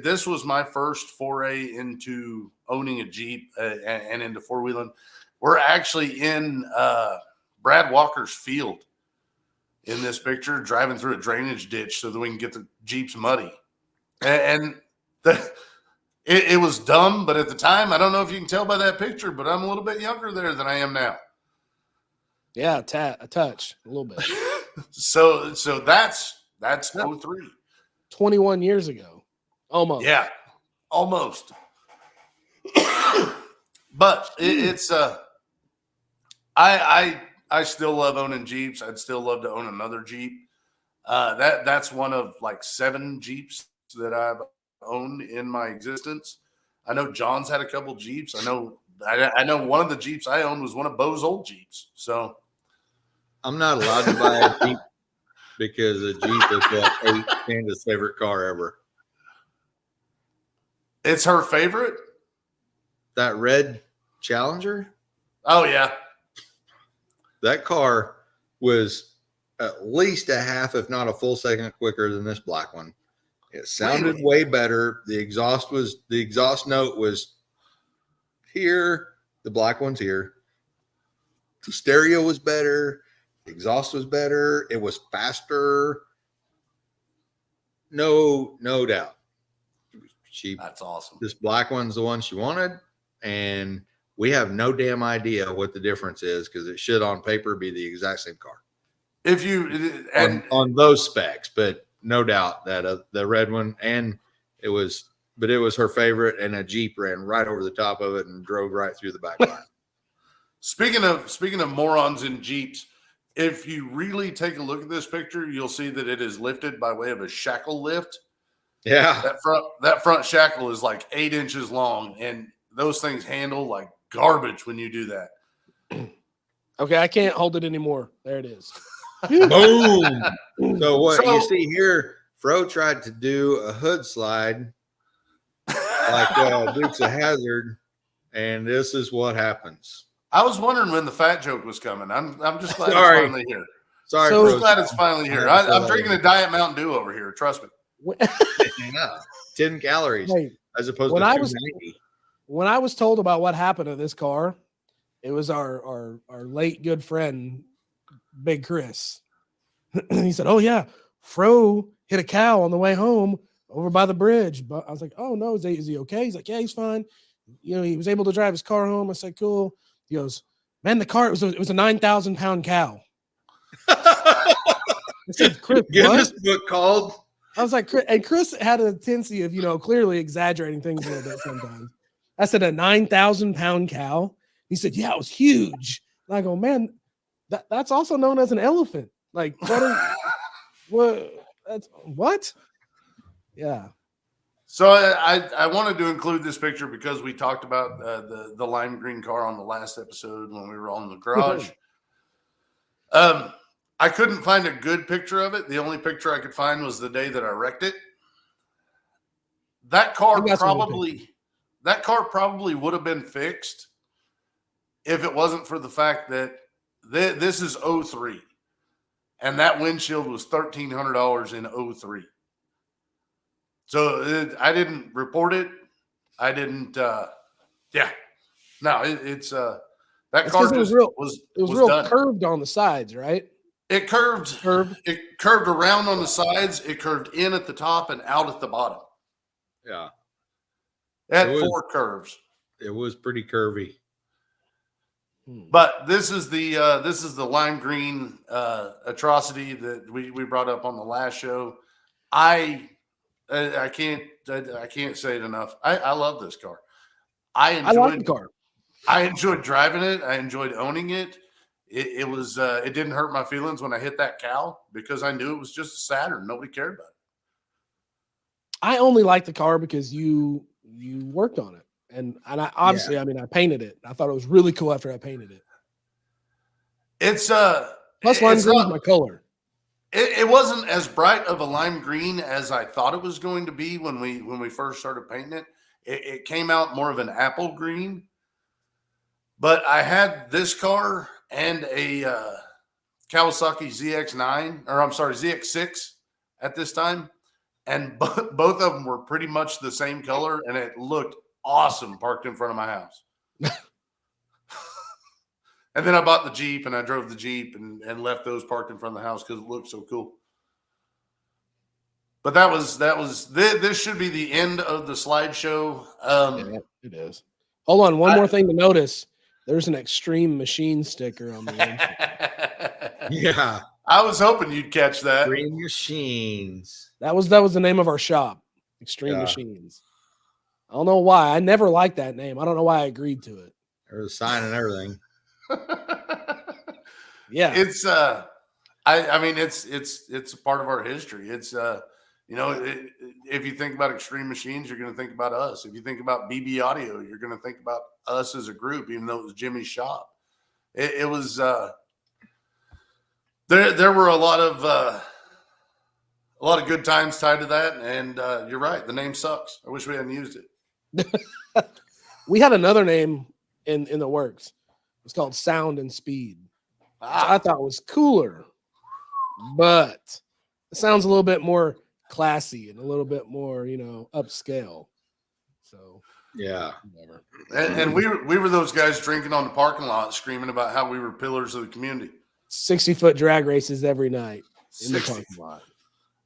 This was my first foray into owning a Jeep and into four-wheeling. We're actually in Brad Walker's field in this picture, driving through a drainage ditch so that we can get the Jeeps muddy. And it was dumb, but at the time, I don't know if you can tell by that picture, but I'm a little bit younger there than I am now. Yeah, a touch, a little bit. So that's 03. 21 years ago. Almost. Yeah, almost. But it's I still love owning Jeeps. I'd still love to own another Jeep. That's one of like 7 Jeeps that I've owned in my existence. I know John's had a couple Jeeps. I know one of the Jeeps I owned was one of Bo's old Jeeps. So I'm not allowed to buy a Jeep because a Jeep is what Candace's favorite car ever. it's her favorite. That red Challenger, Oh yeah. that car was at least a half, if not a full second quicker than this black one. It sounded Really? way better. The exhaust note was here. The black one's here. The stereo was better. The exhaust was better. It was faster. No doubt. That's awesome. This black one's the one she wanted, and we have no damn idea what the difference is because it should on paper be the exact same car If you and on those specs, but no doubt that the red one, and it was her favorite, and a Jeep ran right over the top of it and drove right through the back line. speaking of morons in Jeeps, if you really take a look at this picture, you'll see that it is lifted by way of a shackle lift. Yeah, That front shackle is like 8 inches long, and those things handle like garbage when you do that. Okay, I can't hold it anymore. There it is. boom. So what you So- see here Fro tried to do a hood slide like Dukes of Hazzard, and this is what happens. I was wondering when the fat joke was coming. I'm just glad Sorry. it's finally here. Sorry, So- I'm Fro. just glad it's finally I here. had to say I'm that drinking a again. Diet Mountain Dew over here. Trust me. Yeah, 10 calories Hey, as opposed when to I 290. when I was told about what happened to this car, it was our late good friend, Big Chris. He said, "Oh yeah, Fro hit a cow on the way home over by the bridge." But I was like, "Oh no, is he okay?" He's like, "Yeah, he's fine. You know, he was able to drive his car home." I said, "Cool." He goes, "Man, the car it was a 9,000-pound cow." I said, "Chris, what?" Guinness Book called. I was like, and Chris had a tendency of, clearly exaggerating things a little bit sometimes. I said, "A 9,000-pound cow." He said, "Yeah, it was huge." And I go, "Man, that's also known as an elephant." Like, what? Yeah. So I wanted to include this picture because we talked about the lime green car on the last episode when we were all in the garage. I couldn't find a good picture of it. The only picture I could find was the day that I wrecked it. That car probably would have been fixed if it wasn't for the fact that this is 03 and that windshield was $1,300 in 03. So I didn't report it. I didn't. It's that It's car 'cause just it was real done. curved on the sides, right? It curved. Curved. It curved around on the sides. It curved in at the top and out at the bottom. Yeah, It had It was- 4 curves. it was pretty curvy. But this is the lime green atrocity that we brought up on the last show. I can't say it enough. I love this car. I like the car. I enjoyed driving it. I enjoyed owning it. It didn't hurt my feelings when I hit that cow because I knew it was just a Saturn. Nobody cared about it. I only like the car because you worked on it. And I obviously, I painted it. I thought it was really cool after I painted it. It's Plus lime green is my color. It wasn't as bright of a lime green as I thought it was going to be when we first started painting it. It came out more of an apple green. But I had this car and a Kawasaki ZX6 at this time, and both of them were pretty much the same color, and it looked awesome parked in front of my house. And then I bought the Jeep and I drove the Jeep and left those parked in front of the house because it looked so cool. But this should be the end of the slideshow. Yeah, it is. Hold on, one more thing to notice. There's an Extreme Machine sticker on the end. Yeah, I was hoping you'd catch that. Green Machines. That was the name of our shop, Extreme Yeah. Machines. I don't know why. I never liked that name. I don't know why I agreed to it. There's a sign and everything. Yeah. It's it's a part of our history. It's if you think about Extreme Machines, you're going to think about us. If you think about BB Audio, you're going to think about us as a group, even though it was Jimmy's shop. It was there were a lot of good times tied to that, and you're right. The name sucks. I wish we hadn't used it. We had another name in the works. It's called Sound and Speed. Which I thought was cooler, but it sounds a little bit more classy and a little bit more, upscale. So Yeah. whatever. And we were those guys drinking on the parking lot, screaming about how we were pillars of the community. 60-foot drag races every night in the 60. parking lot.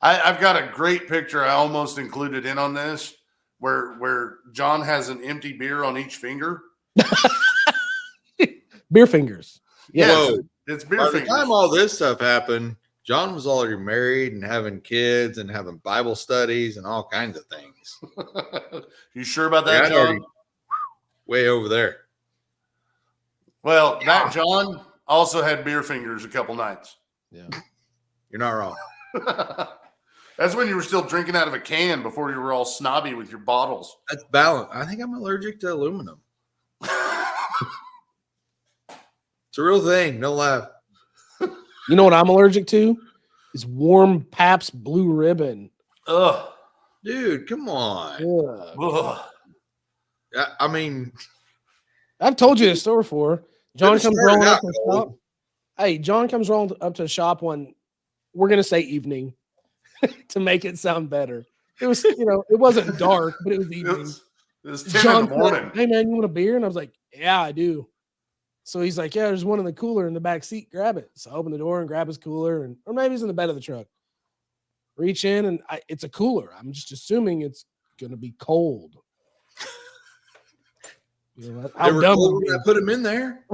I've got a great picture I almost included in on this where John has an empty beer on each finger. Beer fingers. Yeah, Whoa. it's beer By the fingers. time all this stuff happened, John was already married and having kids and having Bible studies and all kinds of things. You sure about Yeah, that, I'd John? already- Way over there. Well, that John also had beer fingers a couple nights. Yeah. You're not wrong. That's when you were still drinking out of a can before you were all snobby with your bottles. That's balance. I think I'm allergic to aluminum. It's a real thing. Don't laugh. You know what I'm allergic to? Is warm Pabst Blue Ribbon Ugh. Dude, come on. Ugh. I mean, I've told you this story before. John Could've comes started rolling up out to the cold. shop. Hey, John comes rolling up to the shop one. We're gonna say evening to make it sound better. It was, it wasn't dark, but it was It evening. was 10 John in the said, morning. "Hey man, you want a beer?" And I was like, "Yeah, I do." So he's like, "Yeah, there's one in the cooler in the back seat. Grab it." So I open the door and grab his cooler, or maybe he's in the bed of the truck. Reach in and it's a cooler. I'm just assuming it's gonna be cold. They How were dumb cold would when I put them in there.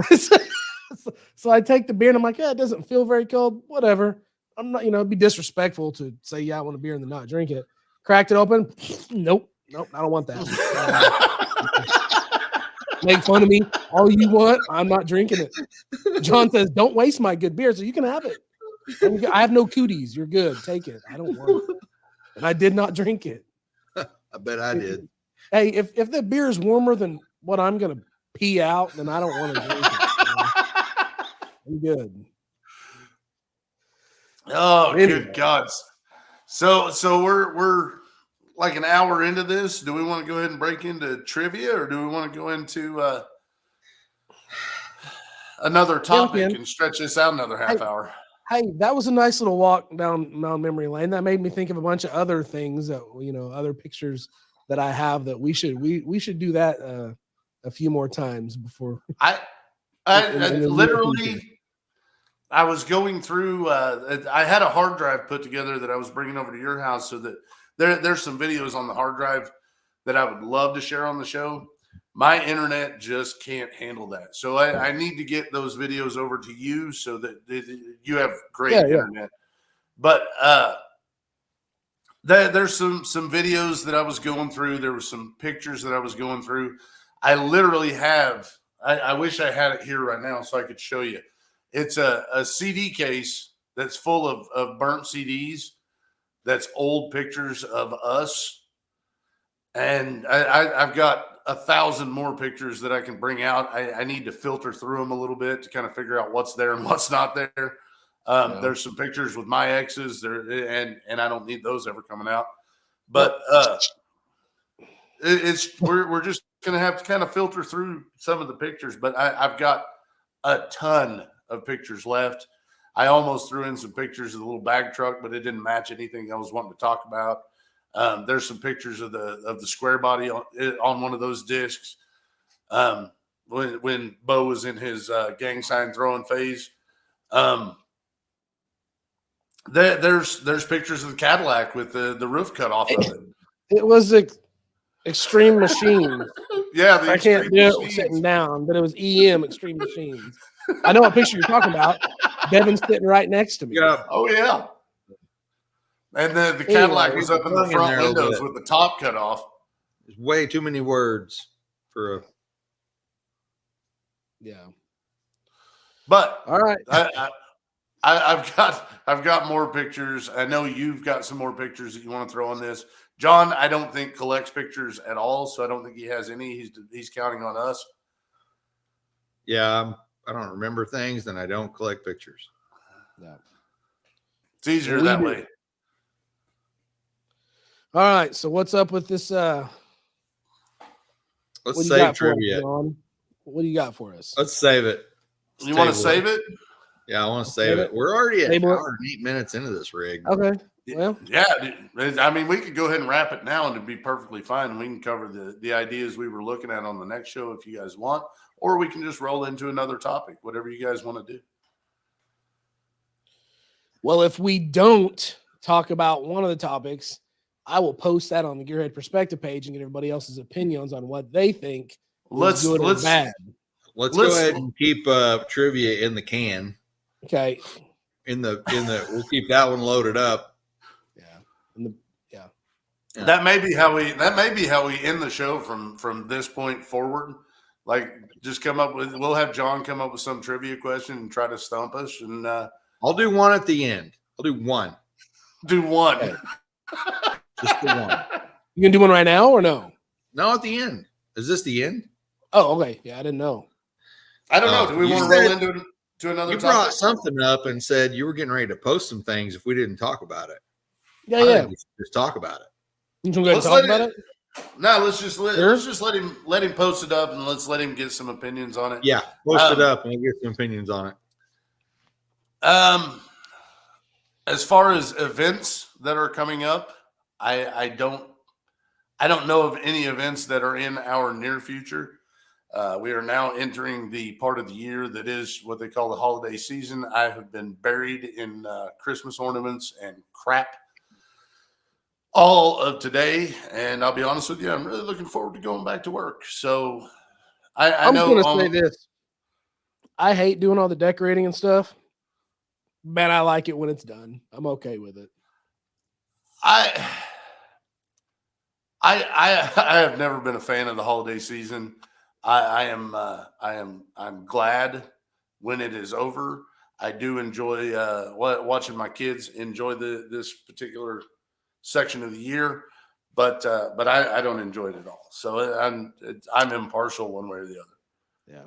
So I take the beer and I'm like, yeah, it doesn't feel very cold. Whatever. I'm not, it'd be disrespectful to say, yeah, I want a beer and then not drink it. Cracked it open. Nope. I don't want that. Make fun of me all you want. I'm not drinking it. John says, don't waste my good beer, so you can have it. I have no cooties. You're good. Take it. I don't want it. And I did not drink it. I bet I did. Hey, if the beer is warmer than what I'm gonna pee out, then I don't want to drink it. I'm good. Oh, Anyway. good God. So we're like an hour into this. Do we want to go ahead and break into trivia, or do we want to go into another topic and stretch this out another half hour? Hey, that was a nice little walk down memory lane. That made me think of a bunch of other things that, other pictures that I have that we should do that a few more times before. I literally, I was going through, I had a hard drive put together that I was bringing over to your house, so that there's some videos on the hard drive that I would love to share on the show. My internet just can't handle that. So I need to get those videos over to you so that you have great internet. But there's some videos that I was going through. There were some pictures that I was going through. I literally have, I wish I had it here right now so I could show you. It's a CD case that's full of burnt CDs. That's old pictures of us. And I've got 1,000 more pictures that I can bring out. I need to filter through them a little bit to kind of figure out what's there and what's not there. There's some pictures with my exes there, and I don't need those ever coming out. But we're just going to have to kind of filter through some of the pictures. But I've got a ton of pictures left. I almost threw in some pictures of the little bag truck, but it didn't match anything I was wanting to talk about. There's some pictures of the square body on one of those discs when Bo was in his gang sign throwing phase. There's pictures of the Cadillac with the roof cut off of it. It was Extreme Machines. Yeah, I can't do it sitting down, but it was EM Extreme Machines. I know what picture you're talking about. Devin's sitting right next to me. Yeah. Oh yeah. And the Cadillac was up in the front windows with the top cut off. There's way too many words for a. Yeah. But all right. I've got more pictures. I know you've got some more pictures that you want to throw on this. John, I don't think collects pictures at all, so I don't think he has any. He's counting on us. Yeah, I don't remember things, and I don't collect pictures. Yeah, it's easier that way. All right, so what's up with this? Let's save trivia. What do you got for us? Let's save it. You want to save it? Yeah, I want to save it. We're already an hour and 8 minutes into this rig. Okay. Well, yeah. I mean, we could go ahead and wrap it now, and it'd be perfectly fine. We can cover the ideas we were looking at on the next show if you guys want, or we can just roll into another topic, whatever you guys want to do. Well, if we don't talk about one of the topics, I will post that on the Gearhead Perspective page and get everybody else's opinions on what they think is good or bad. Let's go ahead and keep trivia in the can. Okay. We'll keep that one loaded up. Yeah. That may be how we end the show from this point forward. Like, just we'll have John come up with some trivia question and try to stump us. And I'll do one at the end. I'll do one. Do one. Okay. Just the one. You gonna do one right now or no? No, at the end. Is this the end? Oh, okay. Yeah, I didn't know. I don't know. Do we want to roll into another topic? You brought something up and said you were getting ready to post some things if we didn't talk about it. Yeah, I yeah. think we should just talk about it. You can go ahead and talk about it. No, let's just let him post it up and let's let him get some opinions on it. Yeah, post it up and we'll get some opinions on it. As far as events that are coming up, I don't know of any events that are in our near future. We are now entering the part of the year that is what they call the holiday season. I have been buried in Christmas ornaments and crap all of today, and I'll be honest with you, I'm really looking forward to going back to work. So I'm going to say this. I hate doing all the decorating and stuff, but I like it when it's done. I'm okay with it. I have never been a fan of the holiday season. I'm glad when it is over. I do enjoy watching my kids enjoy this particular section of the year, but I don't enjoy it at all. So I'm impartial one way or the other. Yeah.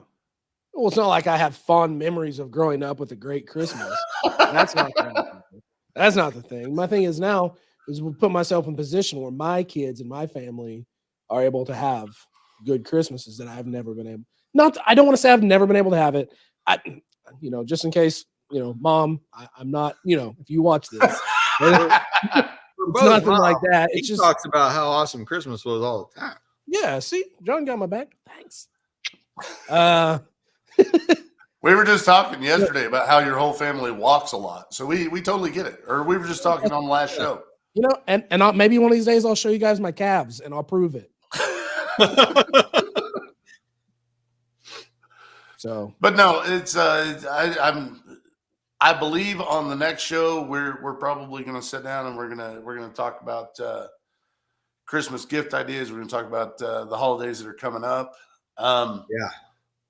Well, it's not like I have fond memories of growing up with a great Christmas. That's not the thing. My thing is now is we'll put myself in a position where my kids and my family are able to have good Christmases that I've never been able. I don't want to say I've never been able to have it. Just in case, Mom, I'm not, if you watch this. It's nothing like that. It's just talks about how awesome Christmas was all the time. Yeah, see, John got my back. Thanks. We were just talking yesterday about how your whole family walks a lot, so we totally get it. Or we were just talking on the last show. And maybe one of these days I'll show you guys my calves and I'll prove it. So, but no, it's I believe on the next show we're probably going to sit down and we're gonna talk about Christmas gift ideas. We're going to talk about the holidays that are coming up.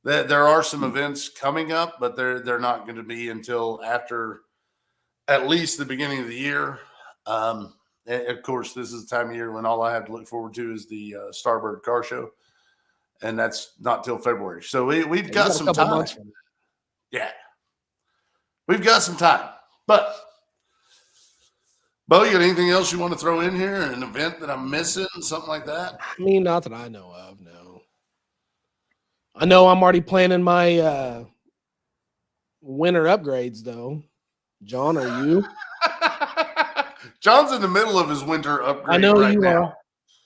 There are some events coming up, but they're not going to be until after at least the beginning of the year. And of course, this is the time of year when all I have to look forward to is the Starbird Car Show, and that's not till February. So we've got some time. Yeah, we've got some time. But Bo, you got anything else you want to throw in here? An event that I'm missing, something like that? I mean, not that I know of. No. I know I'm already planning my winter upgrades, though. John, are you? John's in the middle of his winter upgrade. I know right you now. are.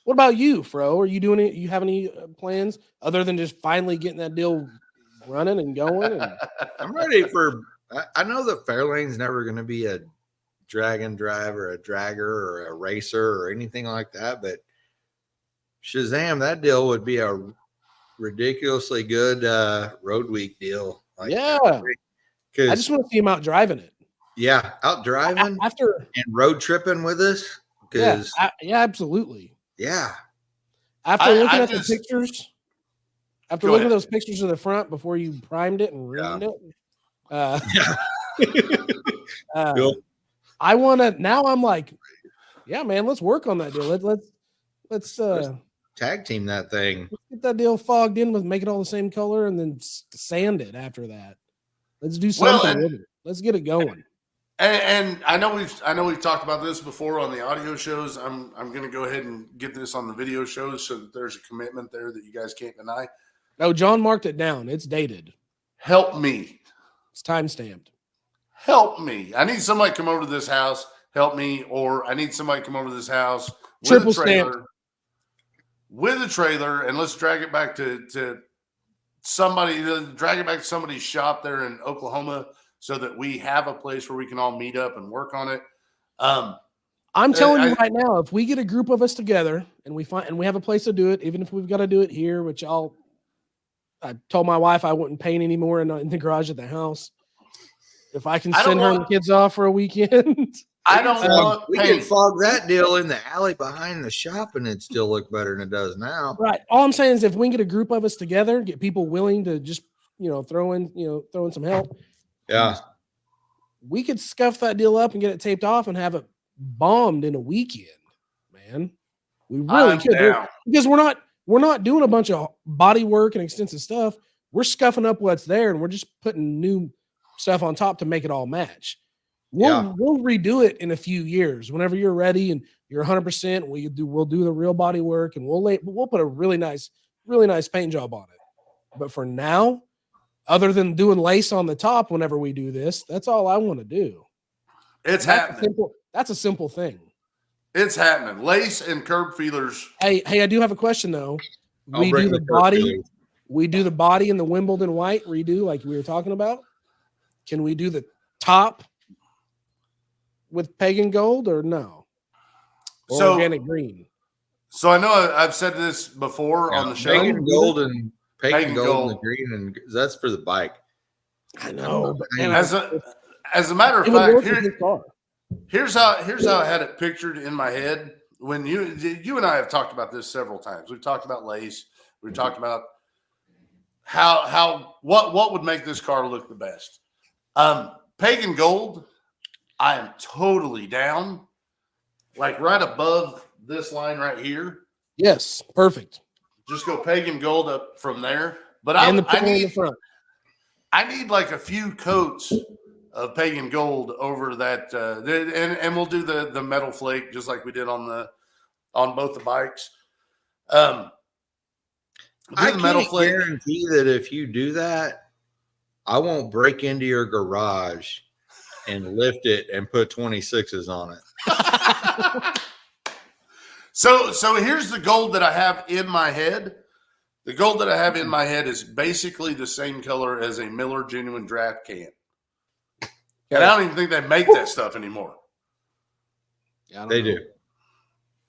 What about you, Fro? Are you doing it? You have any plans other than just finally getting that deal running and going? I'm ready for. I know the Fairlane's never going to be a drag and drive or a dragger or a racer or anything like that, but Shazam, that deal would be a ridiculously good road week deal. Yeah. I just want to see him out driving it. Yeah, out driving and road tripping with us. Yeah, absolutely. Yeah. After looking at the pictures, after looking at those pictures of the front before you primed it and ruined it. I want to. Now I'm like, yeah, man, let's work on that deal. Let's tag team that thing. Let's get that deal fogged in, make it all the same color, and then sand it after that. Let's do something with it. Let's get it going. And I know we've talked about this before on the audio shows. I'm going to go ahead and get this on the video shows so that there's a commitment there that you guys can't deny. No, John marked it down. It's dated. Help me. It's time stamped. Help me. I need somebody to come over to this house. Help me. Or I need somebody to come over to this house triple stamped. With a trailer, and let's drag it back to somebody. Drag it back to somebody's shop there in Oklahoma, so that we have a place where we can all meet up and work on it. I'm telling you right now, if we get a group of us together and we have a place to do it, even if we've got to do it here, which I told my wife I wouldn't paint anymore in the garage at the house. If I can send her and the kids off for a weekend. I don't want we paint. can fog that deal in the alley behind the shop and it'd still look better than it does now. Right. All I'm saying is if we can get a group of us together, get people willing to just, throw in some help. Yeah. We could scuff that deal up and get it taped off and have it bombed in a weekend, man. We really could. Because we're not doing a bunch of body work and extensive stuff. We're scuffing up what's there and we're just putting new stuff on top to make it all match. We'll redo it in a few years. Whenever you're ready and you're 100%, we'll do the real body work and we'll put a really nice paint job on it. But for now, other than doing lace on the top whenever we do this, that's all I want to do. It's happening. That's a simple thing. It's happening. Lace and curb feelers. Hey, I do have a question though. We do the body in the Wimbledon white redo like we were talking about. Can we do the top with pagan gold or no? Or organic green? So I know I've said this before on the show. Pagan gold and pagan gold and the green, and that's for the bike. I know. But as a matter of fact, here's how I had it pictured in my head. When you and I have talked about this several times. We've talked about lace. We've talked about what would make this car look the best. Pagan gold, I am totally down. Like right above this line right here. Yes, perfect. Just go pagan gold up from there. But I need the front. I need like a few coats of pagan gold over that, and we'll do the metal flake just like we did on both the bikes. I can't guarantee that if you do that, I won't break into your garage and lift it and put 26s on it. So here's the gold that I have in my head. The gold that I have in my head is basically the same color as a Miller Genuine Draft can. And I don't even think they make that stuff anymore. Yeah, they do.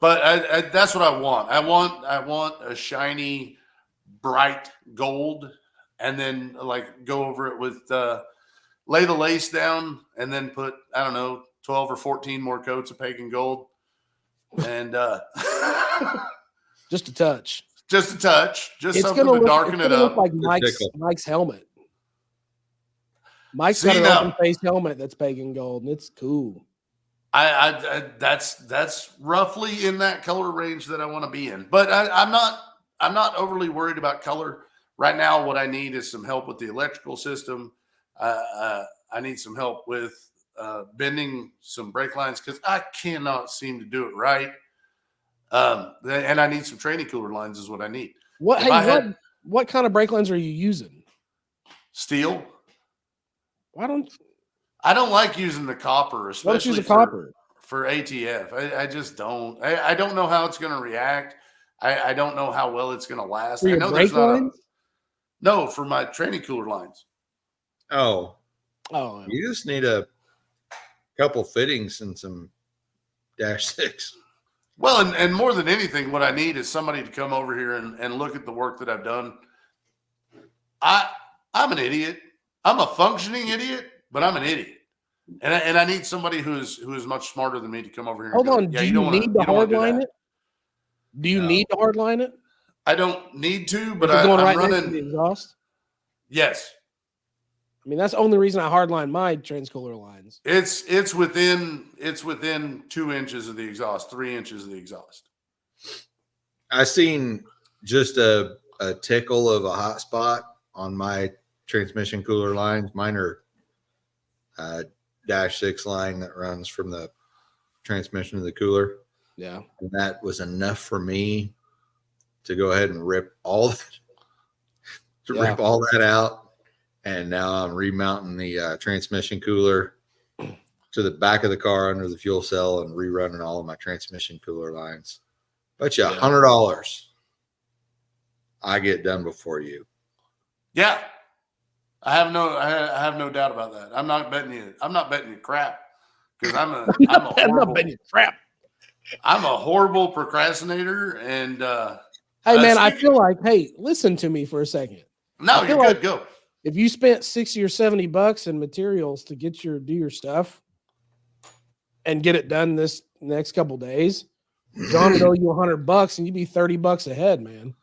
But that's what I want. I want a shiny, bright gold, and then like go over it with lay the lace down, and then put 12 or 14 more coats of pagan gold, and just a touch, just something to darken it up. Look like Mike's helmet. Mike's got an open face helmet that's pagan gold, and it's cool. I that's roughly in that color range that I want to be in, but I'm not overly worried about color right now. What I need is some help with the electrical system. I need some help with bending some brake lines because I cannot seem to do it right. And I need some training cooler lines is what I need. What kind of brake lines are you using? Steel. I don't like using the copper, especially for ATF. I just don't. I don't know how it's going to react. I don't know how well it's going to last. For your brake lines? No, for my training cooler lines. Oh, you just need a couple fittings and some -6. Well, and more than anything, what I need is somebody to come over here and look at the work that I've done. I'm an idiot. I'm a functioning idiot, but I'm an idiot. And I need somebody who is much smarter than me to come over here. Hold on. Do you need to hardline it? Do you need to hardline it? I don't need to, but I'm running next to the exhaust. Yes. I mean, that's the only reason I hardline my transcooler lines. It's within 2 inches of the exhaust, 3 inches of the exhaust. I seen just a tickle of a hot spot on my transmission cooler lines. Mine are -6 line that runs from the transmission to the cooler. Yeah. And that was enough for me to go ahead and rip all that out. And now I'm remounting the transmission cooler to the back of the car under the fuel cell and rerunning all of my transmission cooler lines. Bet you $100 I get done before you. Yeah. I have no doubt about that. I'm not betting you crap because I'm not betting you crap. I'm a horrible procrastinator. And hey man, I feel like, listen to me for a second. No, you're good. Go. If you spent $60 or $70 in materials to do your stuff and get it done this next couple days, John would owe you $100 and you'd be $30 ahead, man.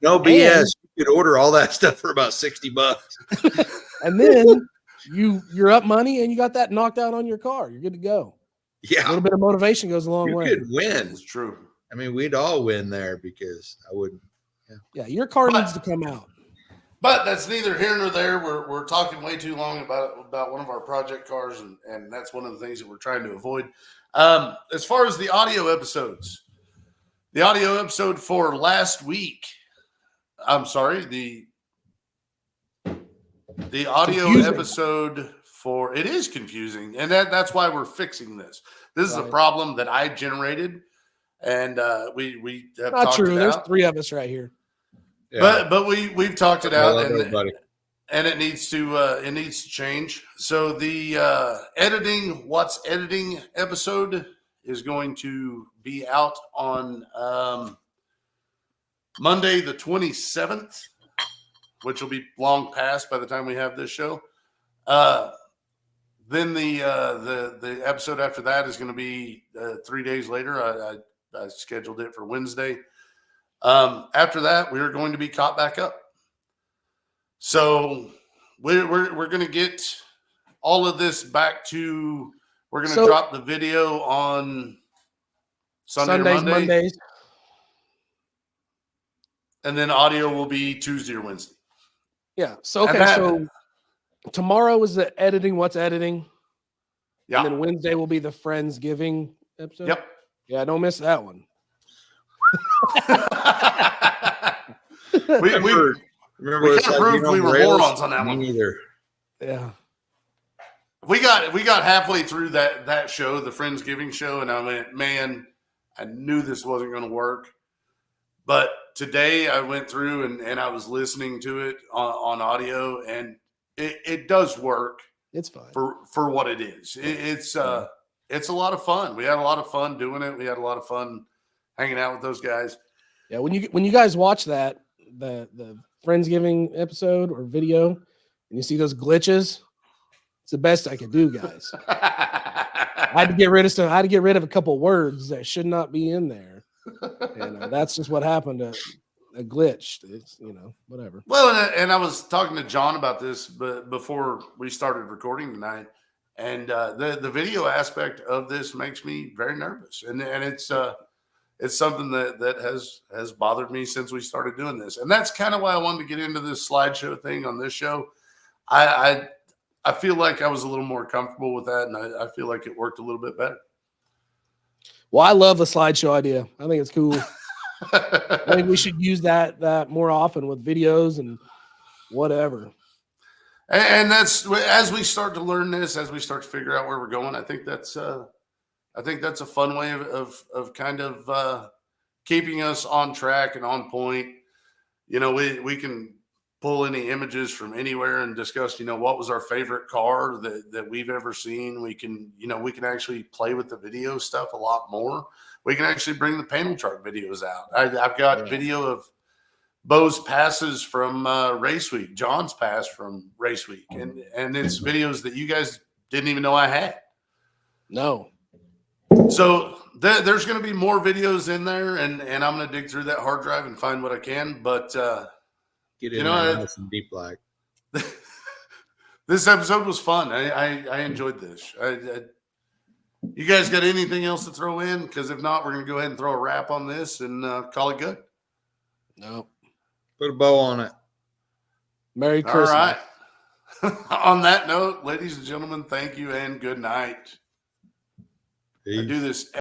No BS. You could order all that stuff for about $60. And then you're up money and you got that knocked out on your car. You're good to go. Yeah. A little bit of motivation goes a long way. You could win. It's true. I mean, we'd all win there because I wouldn't. Yeah, your car needs to come out. But that's neither here nor there. We're talking way too long about one of our project cars, and that's one of the things that we're trying to avoid. As far as the audio episodes for last week, I'm sorry, the audio episode for it is confusing, and that's why we're fixing this. This is a problem that I generated, and we have not talked true. it There's out. 3 of us right here. Yeah. But we've talked it out, everybody. And it needs to change. So the editing episode is going to be out on Monday the 27th, which will be long past by the time we have this show. Then the episode after that is going to be 3 days later. I scheduled it for Wednesday. After that, we are going to be caught back up. So we're going to get all of this back to. We're going to drop the video on Sundays, Mondays, and then audio will be Tuesday or Wednesday. Yeah. So so tomorrow is the editing. What's editing? Yeah. And then Wednesday will be the Friendsgiving episode. Yep. Yeah, don't miss that one. we can't prove we were morons on that one either. Yeah. We got halfway through that show, the Friendsgiving show, and I went, man, I knew this wasn't going to work. But today I went through and I was listening to it on audio, and it does work. It's fine for what it is. It's a lot of fun. We had a lot of fun doing it. We had a lot of fun hanging out with those guys. Yeah, when you guys watch that the Friendsgiving episode or video, and you see those glitches, it's the best I could do, guys. I had to get rid of stuff. I had to get rid of a couple words that should not be in there, and that's just what happened. A glitch. It's whatever. Well, and I was talking to John about this, but before we started recording tonight, and the video aspect of this makes me very nervous, and it's something that has bothered me since we started doing this, and that's kind of why I wanted to get into this slideshow thing on this show. I feel like I was a little more comfortable with that, and I feel like it worked a little bit better. Well, I love the slideshow idea. I think it's cool. I think we should use that more often with videos and whatever. And that's as we start to learn this, as we start to figure out where we're going. I think that's a fun way of kind of keeping us on track and on point. We can pull any images from anywhere and discuss, what was our favorite car that we've ever seen. We can actually play with the video stuff a lot more. We can actually bring the panel chart videos out. I've got video of Bo's passes from race week, John's pass from race week, and it's videos that you guys didn't even know I had. No. So there's going to be more videos in there, and I'm going to dig through that hard drive and find what I can. But get in there some deep black. This episode was fun. I enjoyed this. You guys got anything else to throw in? Because if not, we're going to go ahead and throw a wrap on this and call it good. No. Put a bow on it. Merry Christmas. All right. On that note, ladies and gentlemen, thank you and good night. Peace. I do this